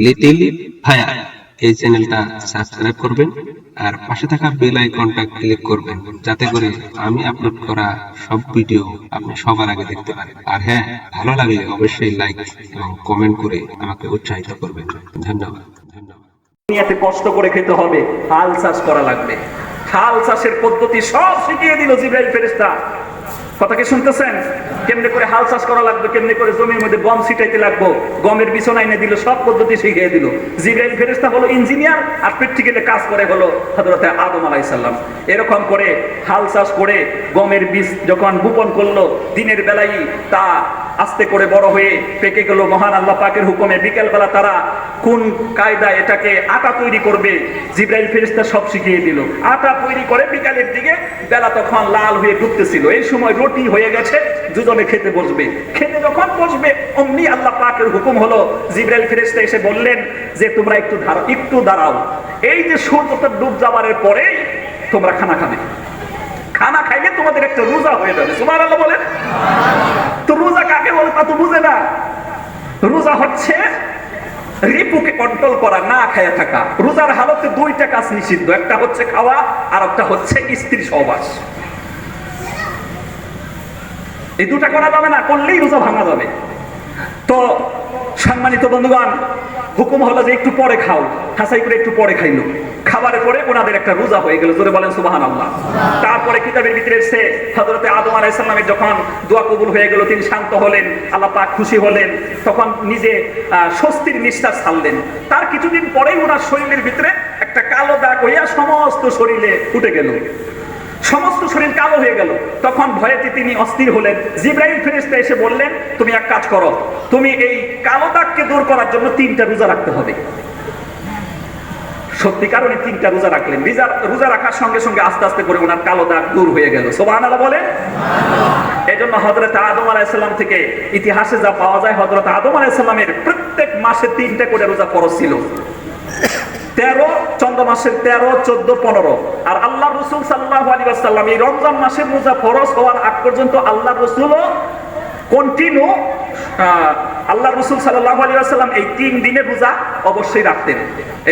Little ভাইয়া, এই চ্যানেলটা সাবস্ক্রাইব করবেন আর পাশে থাকা বেল আইকনটা ক্লিক করবেন, যাতে করে আমি আপলোড করা সব ভিডিও আপনি সবার আগে দেখতে পারেন। আর হ্যাঁ, ভালো লাগলে অবশ্যই লাইক এবং কমেন্ট করে আমাকে উৎসাহিত করবেন। ধন্যবাদ। দুনিয়াতে কষ্ট করে খেতে হবে, হাল চাষ করা লাগবে। হাল চাষের পদ্ধতি সব শিখিয়ে দিল জিবরাইল ফেরেশতা। কথা কি শুনতেছেন? কেমনে করে হাল চাষ করা লাগবে, কেমনে করে জমির মধ্যে গম ছিটাইতে লাগবো, গমের বিছনা এনে দিল, সব পদ্ধতি শিখিয়ে দিল। জিবরাইল ফেরেশতা হলো ইঞ্জিনিয়ার, আর প্র্যাকটিক্যালে কাজ করে হলো হযরত আদম আলাইহিস সালাম। এরকম করে হাল চাষ করে গমের বীজ যখন বপন করলো, দিনের বেলায় তা আস্তে করে বড় হয়ে পেকে গেল মহান আল্লাহ পাকের হুকুমে। বিকেল বেলা তারা কোন কায়দায় এটাকে আটা তৈরি করবে, জিবরাইল ফেরেশতা সব শিখিয়ে দিল। আটা তৈরি করে বিকালের দিকে, বেলা তখন লাল হয়ে ডুবতেছিল, এই সময় রুটি হয়ে গেছে, দুজনে খেতে বসবে। খেতে যখন বসবে অমনি আল্লাহ পাকের হুকুম হলো, জিবরাইল ফেরেশতা এসে বললেন যে তোমরা একটু দাঁড়াও, এই যে সূর্যটা ডুব যাওয়ার পরেই তোমরা খানা খাবে। খানা খাইলে তোমাদের একটা রোজা হয়ে যাবে। সুবহানাল্লাহ বলেন। তো রোজা কাকে বলে তা তো বুঝে না। রোজা হচ্ছে রিপুকে কন্ট্রোল করা, না খায়া থাকা। রোজার হালতে দুইটা কাজ নিষিদ্ধ, একটা হচ্ছে খাওয়া আর একটা হচ্ছে স্ত্রী সহবাস। এই দুটা করা যাবে না, করলেই রোজা ভাঙা যাবে। তো সম্মানিত বন্ধুগণ, হুকুম হলো যে একটু পরে খাও। হাসাই করে একটু পরে খাইলো, খাবারের পরে ওনাদের একটা রোজা হয়ে গেল। জোরে বলেন সুবহানাল্লাহ। তারপরে কিতাবের ভিতরে এসেছে হযরত আদম আলাইহিস সালামের যখন দোয়া কবুল হয়ে গেল, তিনি শান্ত হলেন, আল্লাহ পাক খুশি হলেন, তখন নিজে স্বস্তির নিঃশ্বাস ছাড়লেন। তার কিছুদিন পরেই ওনার শরীরের ভিতরে একটা কালো দাগ হইয়া সমস্ত শরীরে উঠে গেল, সমস্ত শরীর কালো হয়ে গেল। তখন ভয়েতে তিনি অস্থির হলেন। জিবরাইল ফেরেশতা এসে বললেন, তুমি এক কাজ করো, তুমি এই কালো দাগকে দূর করার জন্য 3টা রোজা রাখতে হবে। সত্যিকার উনি 3টা রোজা রাখলেন। রোজা রাখার সঙ্গে সঙ্গে আস্তে আস্তে করে ওনার কালো দাগ দূর হয়ে গেল। সুবহানাল্লাহ বলে। এই জন্য হযরত আদম আলাইহিস সালাম থেকে ইতিহাসে যা পাওয়া যায়, হযরত আদম আলাইহিস সালামের প্রত্যেক মাসে 3টা করে রোজা ফরজ ছিল। 13 চন্দ্র মাসের 13, 14, 15। আর আল্লাহ রাসূল সাল্লাল্লাহু আলাইহি ওয়াসাল্লাম এই রমজান মাসের রোজা ফরজ হওয়ার আগ পর্যন্ত আল্লাহ রাসূলও কন্টিনিউ আল্লাহ রাসূল সাল্লাল্লাহু আলাইহি ওয়াসাল্লাম এই 3 দিনের রোজা অবশ্যই রাখতেন।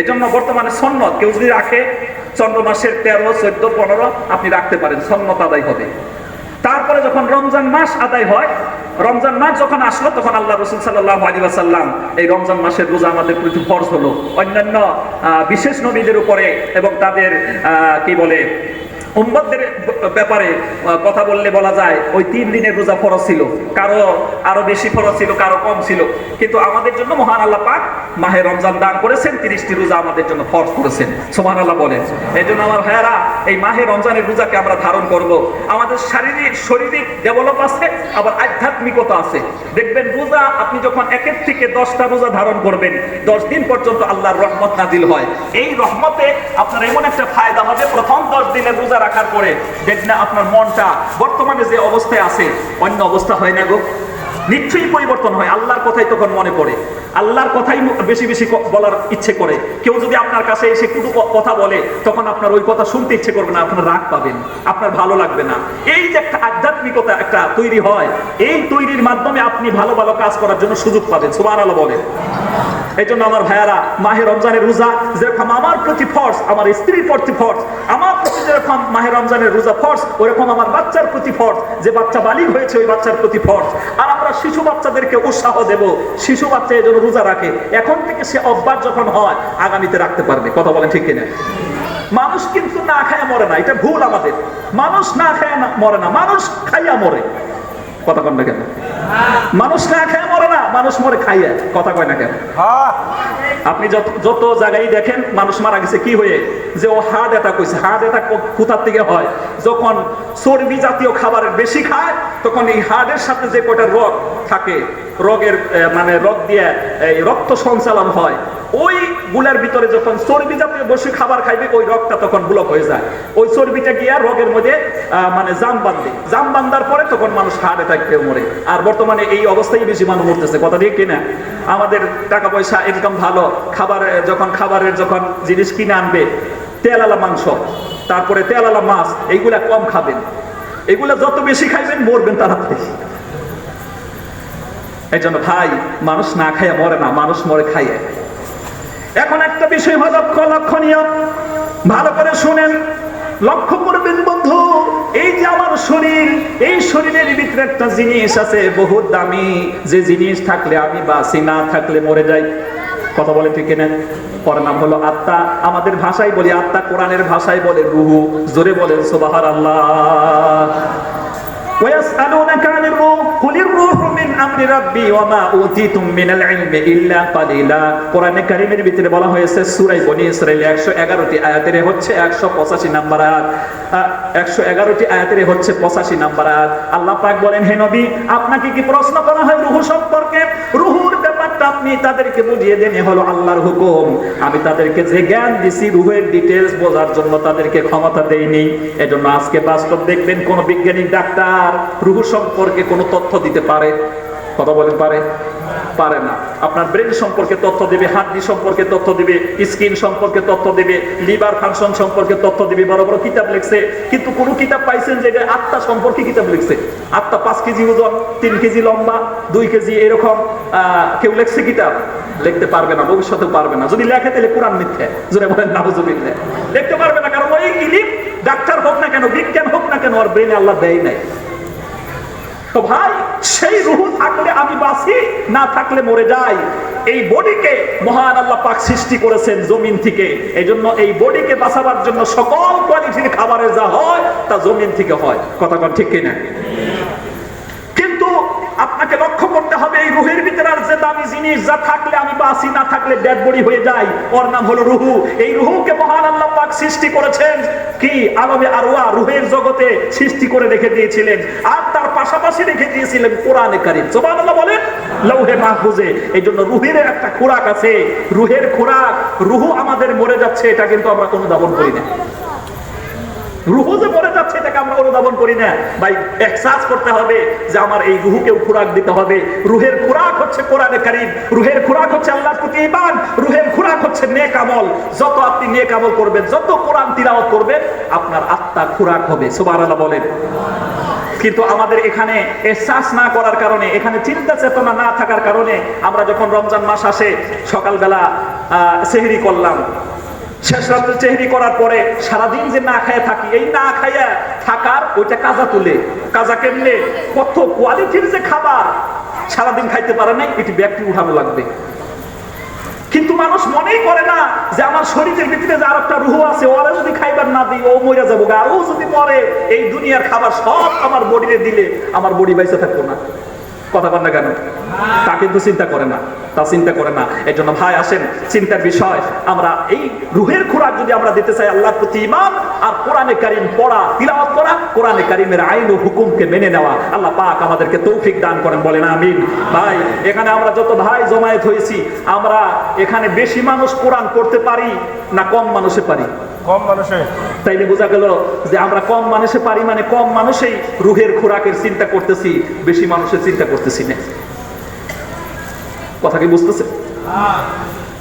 এজন্য বর্তমানে সুন্নত কেউ যদি রাখে চন্দ্র মাসের 13, 14, 15 আপনি রাখতে পারেন, সুন্নত আদায় হবে। তারপরে যখন রমজান মাস আদায় হয়, রমজান মাস যখন আসলো, তখন আল্লাহ রাসূল সাল্লাল্লাহু আলাইহি ওয়াসাল্লাম এই রমজান মাসের রোজা আমাদের প্রতি ফরজ হলো। অন্যান্য বিশেষ নবীদের উপরে এবং তাদের কি বলে উম্মতদের ব্যাপারে কথা বললে বলা যায় ওই 3 দিনের রোজা ফরজ ছিল, কারো আরো বেশি ফরজ ছিল, কারো কম ছিল। কিন্তু আমাদের জন্য মহান আল্লাহ পাক মাহে রমজান দান করেছেন, 30টি রোজা আমাদের জন্য ফরজ করেছেন। সুবহানাল্লাহ বলেন। এই জন্য আমার ভাইয়েরা, এই মাহে রমজানের রোজাকে আমরা ধারণ করব। আমাদের শারীরিক ডেভেলপ আছে, আবার আধ্যাত্মিকতা আছে। দেখবেন রোজা আপনি যখন 1 থেকে 10টা রোজা ধারণ করবেন, 10 দিন পর্যন্ত আল্লাহর রহমত নাজিল হয়। এই রহমতে আপনার এমন একটা ফায়দা হবে, প্রথম 10 দিনের রোজা রাখার পরে দেখবেন আপনার মনটা বর্তমানে যে অবস্থায় আছে অন্য অবস্থা হয় না গো, নিশ্চয়ই পরিবর্তন হয়। আল্লাহর কথাই তখন মনে পড়ে, আল্লাহর কথাই বেশি বেশি বলার ইচ্ছে করে। কেউ যদি আপনার কাছে এসে কোনো কথা বলে, তখন আপনার ওই কথা শুনতে ইচ্ছে করবে না, আপনার রাগ পাবেন, আপনার ভালো লাগবে না। এই যে একটা আধ্যাত্মিকতা একটা তৈরি হয়, এই তৈরির মাধ্যমে আপনি ভালো ভালো কাজ করার জন্য সুযোগ পাবেন। সুবহানাল্লাহ বলেন। এই জন্য আমার ভাইয়ারা, মাহে রমজানের রোজা যেরকম আমার প্রতি ফরজ, আমার স্ত্রীর প্রতি ফরজ, আমার প্রতি যেরকম মাহে রমজানের রোজা ফরজ, ওরকম আমার বাচ্চার প্রতি ফরজ, যে বাচ্চা বালিগ হয়েছে ওই বাচ্চার প্রতি ফরজ। আর আমরা শিশু বাচ্চাদেরকে উৎসাহ দেব, শিশু বাচ্চা এই জন্য রোজা রাখে, এখন থেকে সে অভ্যাস যখন হয় আগামীতে রাখতে পারবে। কথা বলেন ঠিক কিনা? মানুষ কিন্তু না খায় মরে না, এটা ভুল আমাদের। মানুষ না খায় মরে না, মানুষ খাইয়া মরে। কথা কন না কেন? মানুষ না খায় মরে না, মানুষ মরে খাইয়া। কথা কয় না কেন? আপনি যত জায়গায় দেখেন মানুষ মারা গেছে কি হয়ে, যে ও হার্ট অ্যাটাক হয়েছে। হার্ট অ্যাটাক কোথার থেকে হয়? যখন চর্বি জাতীয় খাবারের বেশি খায়, তখন এই হার্টের সাথে যে কয়টা রগ থাকে, রগের মানে রগ দিয়ে এই রক্ত সঞ্চালন হয়, ওই গুলার ভিতরে যখন চর্বি জাতীয় বেশি খাবার খাইবে, ওই রগটা তখন ব্লক হয়ে যায়। ওই চর্বিটা গিয়া রগের মধ্যে মানে জাম বাঁধে, জাম বাঁধার পরে তখন মানুষ হার্ট অ্যাটাক খেয়ে মরে। আর বর্তমানে এই অবস্থায় বেশি মানুষ মরতেছে। কথা দিয়ে কিনা? আমাদের টাকা পয়সা ইনকাম ভালো, খাবারের যখন জিনিস কিনে আনবে, তেলালা মাংস, তারপরে তেলালা মাছ, এইগুলা কম খাবেন। এগুলা যত বেশি খাইবেন মরবেন তাড়াতাড়ি। এই জন্য ভাই, মানুষ না খাইয়া মরে না, মানুষ মরে খাইয়ে। একটা বিষয় লক্ষণীয়, ভালো করে শুনেন, লক্ষ্য করবেন বন্ধু। এই যে আমার শরীর, এই শরীরের ভিতরে একটা জিনিস আছে বহুত দামি, যে জিনিস থাকলে আমি বাঁচি, না থাকলে মরে যাই। কথা বলে ঠিক কিনা? ওর নাম হলো আত্মা। আমাদের ভাষায় বলি আত্মা, কোরআনের ভাষায় বলে রূহ। জোরে বলেন সুবহানাল্লাহ। ويسألونك عن الروح قل الروح من أمر ربي وما أوتيتم من العلم إلا قليلا। কোরআনে কারীমের ভিতরে বলা হয়েছে সূরা বনী ইসরাঈল 111টি আয়াতের হচ্ছে 185 নাম্বার আয়াত, 111টি আয়াতের হচ্ছে 85 নাম্বার আয়াত। আল্লাহ পাক বলেন, হে নবী, আপনাকে কি প্রশ্ন করা হয় রূহ সম্পর্কে? রূহের ব্যাপারটা আপনি তাদেরকে বুঝিয়ে দেন, হলো আল্লাহর হুকুম। আমি তাদেরকে যে জ্ঞান দিছি রূহের ডিটেইলস বোঝার জন্য তাদেরকে ক্ষমতা দেইনি। এজন্য আজকে বাস্তব দেখবেন কোন বিজ্ঞানী ডাক্তার রূহ সম্পর্কে কোনো তথ্য দিতে পারে? কথা বলেন, পারে? পারে না। আপনার ব্রেন সম্পর্কে তথ্য দিবে, হাড্ডি সম্পর্কে তথ্য দিবে, স্কিন সম্পর্কে তথ্য দিবে, লিভার ফাংশন সম্পর্কে তথ্য দিবে, বড় বড় কিতাব লিখছে। কিন্তু কোন কিতাব পাইছেন যে আত্মা সম্পর্কে কিতাব লিখছে? আত্মা 5 কেজি ওজন, 3 কেজি লম্বা, 2 কেজি এরকম কেউ লিখছে কিতাব? লিখতে পারবে না, ভবিষ্যতেও পারবে না। যদি লেখে তাহলে কোরআন মিথ্যা। জোরে বলেন নাউজুবিল্লাহ। লিখতে পারবে না, কারণ ওই ইলম, ডাক্তার হোক না কেন, বিজ্ঞান হোক না কেন, ওর ব্রেনে আল্লাহ দেয় নাই। তো ভাই, সেই রূহ থাকলে আমি বাঁচি, না থাকলে মরে যাই। এই বডিকে মহান আল্লাহ পাক সৃষ্টি করেছেন জমিন থেকে। এই জন্য এই বডিকে বাঁচাবার জন্য সকল কোয়ালিটির খাবারের যা হয় তা জমিন থেকে হয়। কথা বল ঠিক কিনা? কিন্তু আপনাকে লক্ষ্য করতে হবে, এই রূহের ভিতরে আর যে দামি জিনিস, যা থাকলে আমি বাঁচি, না থাকলে ডেড বডি হয়ে যাই, ওর নাম হলো রূহ। এই রূহকে মহান আল্লাহ পাক সৃষ্টি করেছেন কি আলমে আরওয়াহ, রূহের জগতে সৃষ্টি করে রেখে দিয়েছিলেন। আর তার পাশাপাশি রেখে দিয়েছিলেন কোরআনে কারীম। সুবহানাল্লাহ বলেন, লৌহে মাহফুজে। এই জন্য রূহের একটা খোরাক আছে, রূহের খোরাক। রূহ আমাদের মরে যাচ্ছে, এটা কিন্তু আমরা অনুধাবন করি না। রূহ যে মরে যাচ্ছে এটাকে আমরা অনুধাবন করি না। ভাই, এহসাস করতে হবে যে আমার এই রূহকেও খোরাক দিতে হবে। রূহের খোরাক হচ্ছে কোরআনে কারীম, রূহের খোরাক হচ্ছে আল্লাহর প্রতি ঈমান, রূহের খোরাক হচ্ছে নেক আমল। যত আপনি নেক আমল করবেন, যত কোরআন তিলাওয়াত করবেন, আপনার আত্মা খোরাক হবে। সুবহানাল্লাহ বলেন। কিন্তু আমাদের এখানে এহসাস না করার কারণে, এখানে চিন্তা চেতনা না থাকার কারণে, আমরা যখন রমজান মাস আসে, সকালবেলা সেহরি করলাম, শেষ রাত্রে সেহরি করার পরে সারাদিন যে না খায় থাকি, এই না খাইয়া থাকার ওইটা কাজা তুলে। কাজা কেমনে? কত কোয়ালিটির যে খাবার সারাদিন খাইতে পারে নাই, এটি ব্যক্তি উঠানো লাগবে। কিন্তু মানুষ মনেই করে না যে আমার শরীরের ভিতরে যে আর একটা রূহ আছে, ওরা যদি খাইবার না দিই ও মরে যাবো, আর ও যদি মরে, এই দুনিয়ার খাবার সব আমার বডিতে দিলে আমার বডি বাইসে থাকবো না। কথা বল না কেন? তা কিন্তু চিন্তা করে না, তা চিন্তা করে না। এই জন্য ভাই আসেন, চিন্তার বিষয়, আমরা এই রূহের খোরাক যদি আমরা দিতে চাই, আল্লাহর প্রতি ঈমান আর কোরআনে কারীম পড়া, তিলাওয়াত করা, কোরআনে কারীমের আইন ও হুকুমকে মেনে নেওয়া, আল্লাহ পাক আমাদেরকে তৌফিক দান করেন, বলেন আমিন। ভাই, এখানে আমরা যত ভাই জমায়েত হয়েছি, আমরা এখানে বেশি মানুষ কোরআন পড়তে পারি না কম মানুষে পারি? কম মানুষে। তাইলে বোঝা গেল যে আমরা কম মানুষে পারি, মানে কম মানুষেই রূহের খোরাকের চিন্তা করতেছি, বেশি মানুষের চিন্তা করতেছি না। কথা কি বুঝতেছে?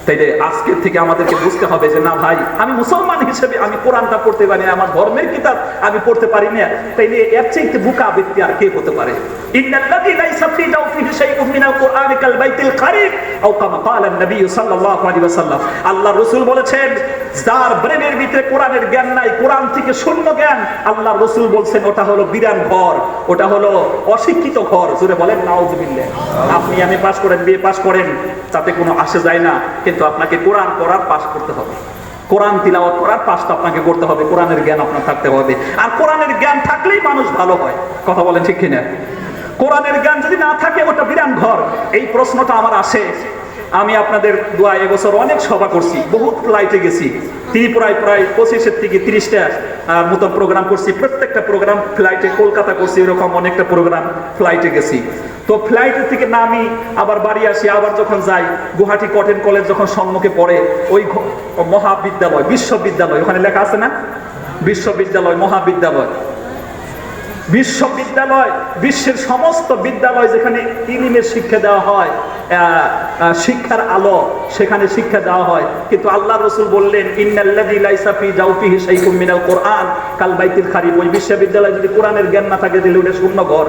তাইলে আজকের থেকে আমাদেরকে বুঝতে হবে যে না ভাই, আমি মুসলমান হিসেবে আমি কোরআনটা পড়তে পারি না, আমার ধর্মের কিতাব আমি পড়তে পারি না। তাইলে এর চাইতে বোকা ব্যক্তি আর কে হতে পারে? ইন্নাল্লাযী লাইসা ফী জাওফিহি শাইউন মিনাল কুরআনি কাল বাইতিল কারীম আও কামা ক্বালা নবী সাল্লাল্লাহু আলাইহি ওয়াসাল্লাম। আল্লাহ রাসূল বলেছেন, যার ব্রেনের ভিতরে কোরআনের জ্ঞান নাই, কোরআন থেকে শূন্য জ্ঞান, আল্লাহ রাসূল বলেন ওটা হলো বিরান ঘর, ওটা হলো অশিক্ষিত ঘর। জোরে বলেন নাউযুবিল্লাহ। আপনি আমি পাস করেন, বিএ পাস করেন, তাতে কোনো আসে যায় না, কিন্তু আপনাকে কোরআন পড়ার পাস করতে হবে, কোরআন তিলাওয়াত করার পাসটা আপনাকে করতে হবে, কোরআনের জ্ঞান আপনার থাকতে হবে। আর কোরআনের জ্ঞান থাকলেই মানুষ ভালো হয়। কথা বলেন ঠিক কিনা? কোরআনের জ্ঞান যদি না থাকে, ওটা বিরান ঘর। এই প্রশ্নটা আমার আসে। আমি আপনাদের দোয়া এবছর অনেক সভা করছি, বহুত ফ্লাইটে গেছি, ত্রিপুরায় প্রায় 25 থেকে 30টা মতো প্রোগ্রাম করছি। প্রত্যেকটা প্রোগ্রাম ফ্লাইটে, কলকাতা করছি, এরকম অনেকটা প্রোগ্রাম ফ্লাইটে গেছি। তো ফ্লাইটের থেকে নামি আবার বাড়ি আসি, আবার যখন যাই, গুয়াহাটি কটন কলেজ যখন সম্মুখে পড়ে, ওই মহাবিদ্যালয়, বিশ্ববিদ্যালয়, ওখানে লেখা আছে না বিশ্ববিদ্যালয়, মহাবিদ্যালয়, বিশ্ববিদ্যালয়, বিশ্বের সমস্ত বিদ্যালয় যেখানে ইলমের শিক্ষা দেওয়া হয়, শিক্ষার আলো, সেখানে শিক্ষা দেওয়া হয়। কিন্তু আল্লাহ রাসূল বললেন, ইন্নাল্লাযী লাইসা ফী জাওফিহি শাইউন মিনাল কুরআন কাল বাইতিল কারীম। ওই বিশ্ববিদ্যালয়ে যদি কোরআনের জ্ঞান না থাকে, তাহলে ওটা শূন্য ঘর।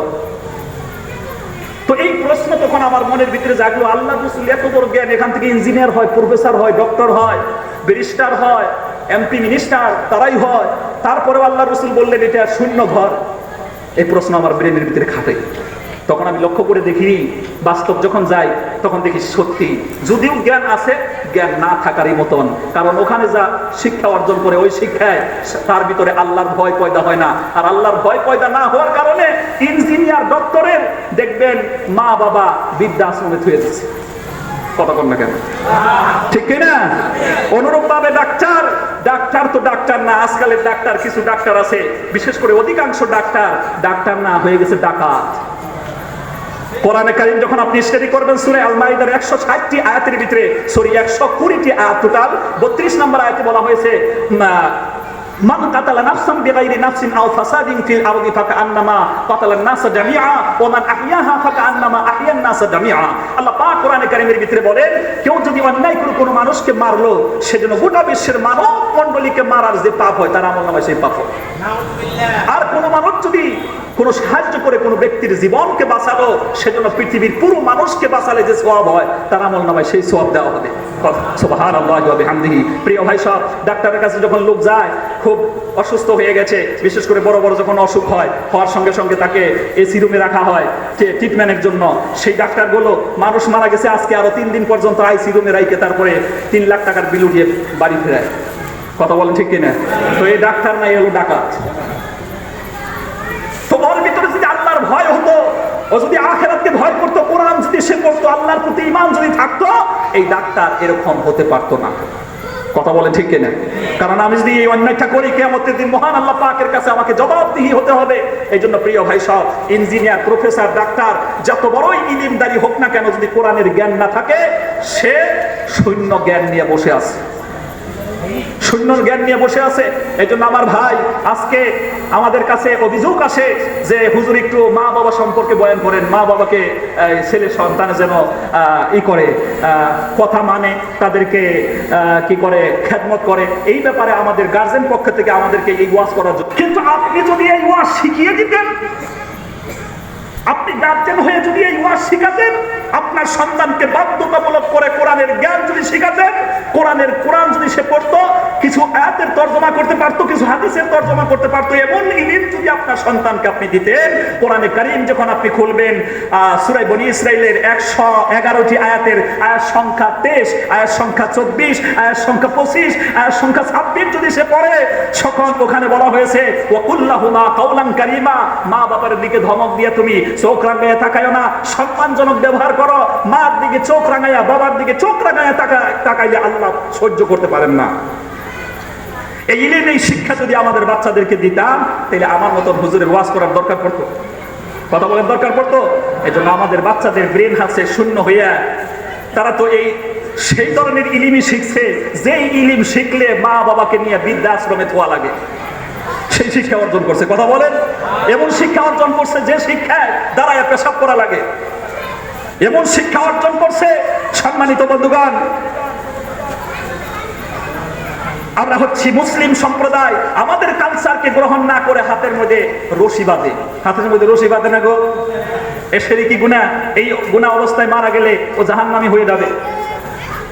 তো এই প্রশ্ন তো তখন আমার মনের ভিতরে জাগলো, আল্লাহ রাসূল এত বড় জ্ঞান, এখান থেকে ইঞ্জিনিয়ার হয়, প্রফেসর হয়, ডক্টর হয়, ব্যারিস্টার হয়, এমপি মিনিস্টার তারাই হয়, তারপরে আল্লাহ রাসূল বললেন এটা শূন্য ঘর। এই প্রশ্ন আমার ব্রেনের ভিতরে খাটে। তখন আমি লক্ষ্য করে দেখি, বাস্তব যখন যাই তখন দেখি সত্যি, যদিও জ্ঞান আছে, জ্ঞান না থাকারই মতন। কারণ ওখানে যা শিক্ষা অর্জন করে ওই শিক্ষায় তার ভিতরে আল্লাহর ভয় পয়দা হয় না। আর আল্লাহর ভয় পয়দা না হওয়ার কারণে ইঞ্জিনিয়ার ডক্টরের দেখবেন মা বাবা বৃদ্ধাশ্রমে থুয়ে দিচ্ছে। কথা বল না কেন? ঠিক কিনা? অনুরূপ ভাবে ডাক্তার তো ডাক্তার না। আজকালের ডাক্তার, কিছু ডাক্তার আছে, বিশেষ করে অধিকাংশ ডাক্তার না, হয়ে গেছে ডাকাত। কোরআনে কারীম যখন আপনি স্টাডি করবেন সূরা আল মাইদার 160টি আয়াতের ভিতরে 120টি আয়াত, টোটাল 32 নম্বর আয়াতে বলা হয়েছে মান কাতালা নাফসান বিগাইরি নাফসিন আও ফাসাদিন ফিল আরদি ফাকান্নামা কাতালান নাস জামিআ ওয়া মান আহইয়াহা ফাকান্নামা আহইয়ান নাস জামিআ। আল্লাহ পাক কোরআনে কারীমের ভিতরে বলেন, কেউ যদি অন্যায় করে কোনো মানুষকে মারলো, সেজন্য গোটা বিশ্বের মানব মণ্ডলীকে মারার যে পাপ হয় তার আমলনামায় সেই পাপ হয়। আর কোনো মানুষ যদি কোনো সাহায্য করে কোনো ব্যক্তির জীবনকে বাঁচালো, সেজন্য পৃথিবীর পুরো মানুষকে বাঁচালে যে সওয়াব হয় তার আমলনামায় সেই সওয়াব দেওয়া হবে। সুবহানাল্লাহি ওয়া বিহামদিহি। প্রিয় ভাই সব, ডাক্তারের কাছে যখন লোক যায়, খুব অসুস্থ হয়ে গেছে, বিশেষ করে বড় বড় যখন অসুখ হয়, হওয়ার সঙ্গে সঙ্গে তাকে এসি রুমে রাখা হয় ট্রিটমেন্টের জন্য। সেই ডাক্তারগুলো মানুষ মারা গেছে আজকে আরো 3 দিন পর্যন্ত আইসি রুমে রাখে তারপরে 3 লাখ টাকার বিল উঠিয়ে বাড়ি ফেরায়। কথা বলেন ঠিক কিনা? তো এই ডাক্তার নাই, হলো ডাকাত। তো ওর ভিতরে যদি আল্লাহর ভয় হতো, ও যদি আখিরাতকে ভয় করতো, কোরআন যদি সে পড়তো, আল্লাহর প্রতি ঈমান যদি থাকতো, এই ডাক্তার এরকম হতে পারতো না। কথা বলে ঠিক কিনা? কারণ আমি যদি এই অন্যায়টা করি, কিয়ামতের দিন মহান আল্লাহ পাকের কাছে আমাকে জবাবদিহি হতে হবে। এই জন্য প্রিয় ভাই সব, ইঞ্জিনিয়ার, প্রফেসর, ডাক্তার, যত বড়ই ইলমদারি হোক না কেন, যদি কোরআনের জ্ঞান না থাকে, সে শূন্য জ্ঞান নিয়ে বসে আছে, শূন্য জ্ঞান নিয়ে বসে আছে। এই জন্য আমার ভাই, আজকে আমাদের কাছে অভিযোগ আসে যে হুজুর একটু মা বাবা সম্পর্কে বয়ান করেন, মা বাবাকে ছেলে সন্তান যেন করে কথা মানে, তাদেরকে কি করে খেদমত করে। এই ব্যাপারে আমাদের গার্জেন পক্ষ থেকে আমাদেরকে এই ওয়াজ করার জন্য। কিন্তু আপনি যদি এই ওয়াজ শিখিয়ে দিতেন, আপনি গার্জেন হয়ে যদি এই ওয়াজ শিখাতেন, আপনার সন্তানকে বাধ্যতামূলক করে কোরআনের জ্ঞান যদি শিখাতেন, কোরআন যদি সে পড়তো, কিছু আয়াতের তর্জমা করতে পারতো, কিছু হাদিসের তর্জমা করতে পারতো, এমন ইলম যদি আপনার সন্তানকে আপনি দিতেন, কোরআনে কারীম যখন আপনি খুলবেন, সূরা বনী ইসরাঈলের 111টি আয়াতের আয়াত সংখ্যা 23, আয়াত সংখ্যা 24, আয়াত সংখ্যা 25, আয়াত সংখ্যা 26 যদি সে পড়ে, তখন ওখানে বলা হয়েছে ওয়াকুল্লাহুমা কাওলান কারীমা, মা বাবার দিকে ধমক দিয়ে তুমি চোখ রাঙাইয়া তাকায়ও না, সম্মানজনক ব্যবহার করো। মার দিকে চোখ রাঙাইয়া, বাবার দিকে চোখ রাঙাইয়া তাকাইলে আল্লাহ সহ্য করতে পারেন না। এই ইলম, এই শিক্ষা যদি আমাদের বাচ্চাদেরকে দিতাম, তাহলে আমার মতো হুজুরের ওয়াজ করার দরকার পড়তো, কথা বলার দরকার পড়তো। এই জন্য আমাদের বাচ্চাদের ব্রেন হাসে শূন্য হইয়া, তারা তো এই সেই ধরনের ইলিমই শিখছে যে ইলিম শিখলে মা বাবাকে নিয়ে বৃদ্ধাশ্রমে থোয়া লাগে, সেই শিক্ষা অর্জন করছে। কথা বলেন, এমন শিক্ষা অর্জন করছে যে শিক্ষায় দাঁড়ায় পেশাব করা লাগে, এমন শিক্ষা অর্জন করছে। সম্মানিত বন্ধুগণ, আমরা হচ্ছি মুসলিম সম্প্রদায়, আমাদের কালচারকে গ্রহণ না করে হাতের মধ্যে রশি বাঁধে, হাতের মধ্যে রশি বাঁধে না গো, এর শিরকি গুনাহ। এই গুনাহ অবস্থায় মারা গেলে ও জাহান্নামী হয়ে যাবে।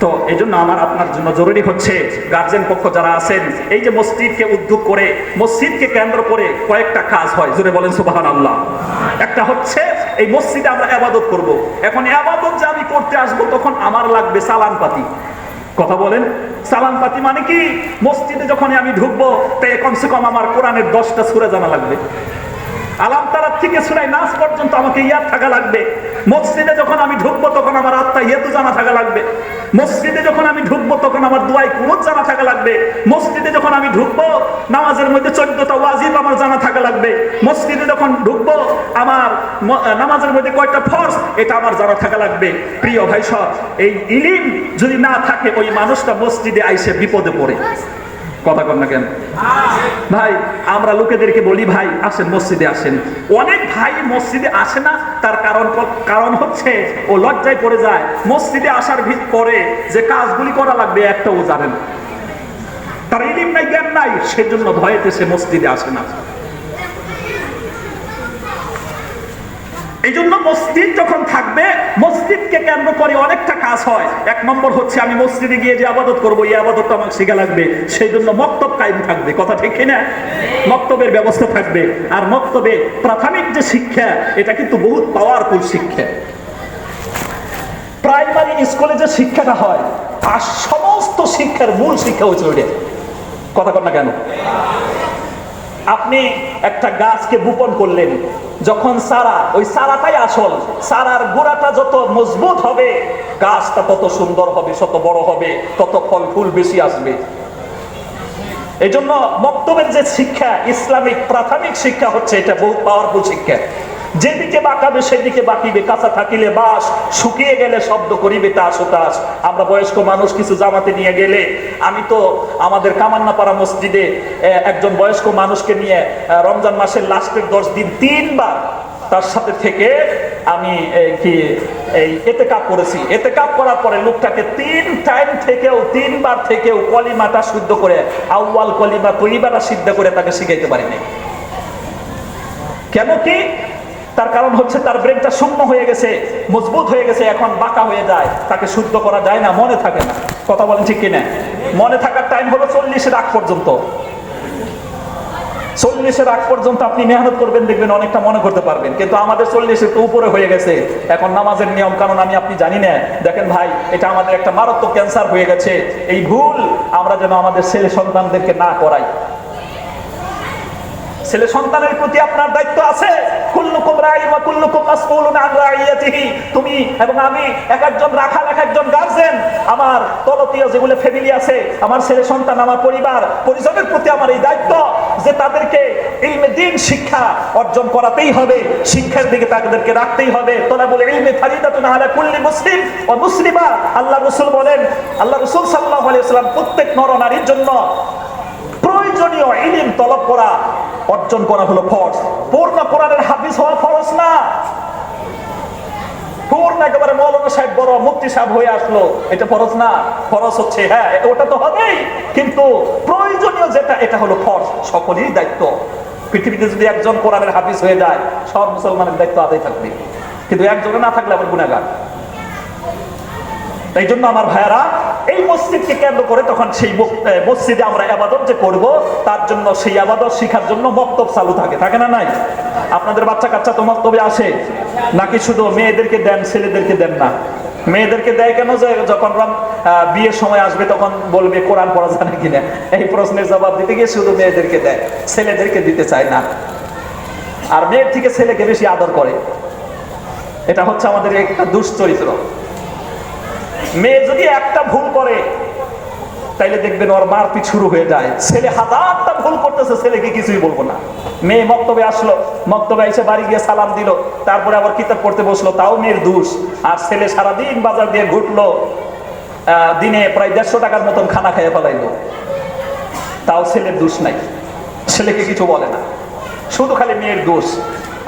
তো এই জন্য আমার আপনার জন্য জরুরি হচ্ছে, গার্জেন পক্ষ যারা আছেন, এই যে মসজিদকে উদ্যোগ করে, মসজিদকে কেন্দ্র করে কয়েকটা কাজ হয়, জোরে বলেন সুবহানাল্লাহ। একটা হচ্ছে এই মসজিদে আমরা ইবাদত করব। এখন ইবাদত যে আমি করতে আসবো, তখন আমার লাগবে চালান পাতি। কথা বলেন, চালান পাতি মানে কি? মসজিদে যখন আমি ঢুকবো, তাই কমসে কম আমার কোরআনের 10টা সূরা জানা লাগবে, আলাম তারার থেকে সূরা নাস পর্যন্ত আমাকে ইয়াদ থাকা লাগবে। মসজিদে যখন আমি ঢুকবো, তখন আমার আত্তাহিয়াতু জানা থাকা লাগবে। মসজিদে যখন আমি ঢুকবো, তখন আমার দুআয়ে কুনুত জানা থাকা লাগবে। মসজিদে যখন আমি ঢুকবো, নামাজের মধ্যে 14টা ওয়াজিব আমার জানা থাকা লাগবে। মসজিদে যখন ঢুকবো, আমার নামাজের মধ্যে কয়টা ফরজ, এটা আমার জানা থাকা লাগবে। প্রিয় ভাই সব, এই ইলম যদি না থাকে, ওই মানুষটা মসজিদে আইসে বিপদে পড়ে। কথা কন না কেন ভাই? আমরা লোকেদেরকে বলি, ভাই আসেন মসজিদে আসেন। অনেক ভাই মসজিদে আসে না, তার কারণ হচ্ছে ও লজ্জায় পড়ে যায়। মসজিদে আসার পরে যে কাজগুলি করা লাগবে একটাও জানে না, তার ইলম নাই, জ্ঞান নাই, সেজন্য ভয়েতে সে মসজিদে আসে না। এই জন্য মসজিদ যখন থাকবে, মসজিদকে কেন্দ্র করে অনেকটা কাজ হয়। এক নম্বর হচ্ছে আমি মসজিদে গিয়ে যে আবাদত করবো, এই আবাদতটা আমাকে শেখা লাগবে, সেই জন্য মক্তব কায়েম থাকবে। কথা ঠিক কিনা? মক্তবের ব্যবস্থা থাকবে। আর মক্তবে প্রাথমিক যে শিক্ষা, এটা কিন্তু বহুত পাওয়ারফুল শিক্ষা। প্রাইমারি স্কুলে যে শিক্ষাটা হয়, আর সমস্ত শিক্ষার মূল শিক্ষা হচ্ছে ওইটা। কথা কর না কেন? আপনি একটা গাছকে বপন করলেন, যখন চারা, ওই চারাটাই আসল। চারার গোড়াটা যত মজবুত হবে, গাছটা তত সুন্দর হবে, তত বড় হবে, তত ফল ফুল বেশি আসবে। এই জন্য মক্তবের যে শিক্ষা, ইসলামিক প্রাথমিক শিক্ষা হচ্ছে এটা বহুত পাওয়ারফুল শিক্ষা। যেদিকে বাঁকাবে সেদিকে বাঁকিবে, কাঁচা থাকিলে বাস, শুকিয়ে গেলে শব্দ করিবে তাস ও তাস। আমরা বয়স্ক মানুষ কিছু জামাতে নিয়ে গেলে, আমি তো আমাদের কামান্নাপাড়া মসজিদে একজন বয়স্ক মানুষকে নিয়ে রমজান মাসের লাস্টের 10 দিন 3 বার তার সাথে থেকে আমি এতেকাপ করেছি। এতেকাপ করার পরে লোকটাকে 3 টাইম থেকেও 3 বার থেকেও কলিমাটা শুদ্ধ করে, আউয়াল কলিমা তৈবাটা সিদ্ধ করে তাকে শিখাইতে পারিনি। কেন কি? তার কারণ হচ্ছে তার ব্রেনটা শূন্য হয়ে গেছে, মজবুত হয়ে গেছে, এখন বাঁকা হয়ে যায়, তাকে শুদ্ধ করা যায় না, মনে থাকে না। কথা বলেন ঠিক কিনা? মনে থাকার টাইম হলো 40-এর আগ পর্যন্ত। 40-এর আগ পর্যন্ত আপনি মেহনত করবেন, দেখবেন অনেকটা মনে করতে পারবেন। কিন্তু আমাদের 40-এর তো উপরে হয়ে গেছে, এখন নামাজের নিয়ম কানুন আমি আপনি জানি না। দেখেন ভাই, এটা আমাদের একটা মারাত্মক ক্যান্সার হয়ে গেছে। এই ভুল আমরা যেন আমাদের ছেলে সন্তানদেরকে না করাই। ছেলে সন্তানের প্রতি আপনার দায়িত্ব আছে। কুল্লুকুম রাঈন ওয়া কুল্লুকুম মাসউলুন আন রাইয়াতিহি। তুমি এবং আমি এক একজন রাখাল, এক একজন গার্জিয়ান। আমার তলতীয় যেগুলো ফ্যামিলি আছে, আমার ছেলে সন্তান, আমার পরিবার পরিজনের প্রতি আমার এই দায়িত্ব যে তাদেরকে ইলমে দ্বীন শিক্ষা অর্জন করাতেই হবে, শিক্ষার দিকে তাদেরকে রাখতেই হবে। তালাবুল ইলমি ফারিদাতুন আলা কুল্লি মুসলিম ওয়া মুসলিমা। আল্লাহ রাসূল বলেন, আল্লাহ রাসূল সাল্লাল্লাহু আলাইহি ওয়াসাল্লাম প্রত্যেক নর নারীর জন্য প্রয়োজনীয় ইলম তলব করা, অর্জন করা হলো ফরজ। পূর্ণ কোরআনের হাফিজ হওয়া ফরজ না। পূর্ণ একেবারে মৌলানা সাহেব, বড় মুফতি সাহেব হয়ে আসলো, এটা ফরজ না। ফরজ হচ্ছে, হ্যাঁ ওটা তো হবেই, কিন্তু প্রয়োজনীয় যেটা, এটা হলো ফরজ। সকলেরই দায়িত্ব। পৃথিবীতে যদি একজন কোরআনের হাফিজ হয়ে যায়, সব মুসলমানের দায়িত্ব আদায় থাকবে, কিন্তু একজনে না থাকলে আবার গুনাহগার। তাই জন্য আমার ভাইয়ারা, এই মসজিদকে কেন্দ্র করে তখন সেই মসজিদে আমরা ইবাদত যে করব, তার জন্য সেই ইবাদত শিখার জন্য মক্তব চালু থাকে। থাকে না? নাই? আপনাদের বাচ্চা কাচ্চা তো মক্তবে আসে নাকি? শুধু মেয়েদেরকে দেন, ছেলেদেরকে দেন না? মেয়েদেরকে দেয় কেন? যে যখন বিয়ের সময় আসবে তখন বলবে কোরআন পড়া জানে কিনা। এই প্রশ্নের জবাব দিতে গিয়ে শুধু মেয়েদেরকে দেয়, ছেলেদেরকে দিতে চায় না। আর মেয়ের থেকে ছেলেকে বেশি আদর করে। এটা হচ্ছে আমাদের একটা দুশ্চরিত্র। মেয়ে যদি একটা ভুল করে, তাইলে দেখবেন ওর মারপিট শুরু হয়ে যায়। ছেলে হাজারটা ভুল করতেছে, ছেলেকে কিছুই বলবো না। মেয়ে মক্তবে আসলো, মক্তবে এসে বাড়ি গিয়ে সালাম দিল, তারপরে আবার কিতাব পড়তে বসলো, তাও মেয়ের দোষ। আর ছেলে সারাদিন বাজার দিয়ে ঘুরলো, দিনে প্রায় 150 টাকার মতন খানা খাইয়ে ফেলাইলো, তাও ছেলের দোষ নাই, ছেলেকে কিছু বলে না, শুধু খালি মেয়ের দোষ।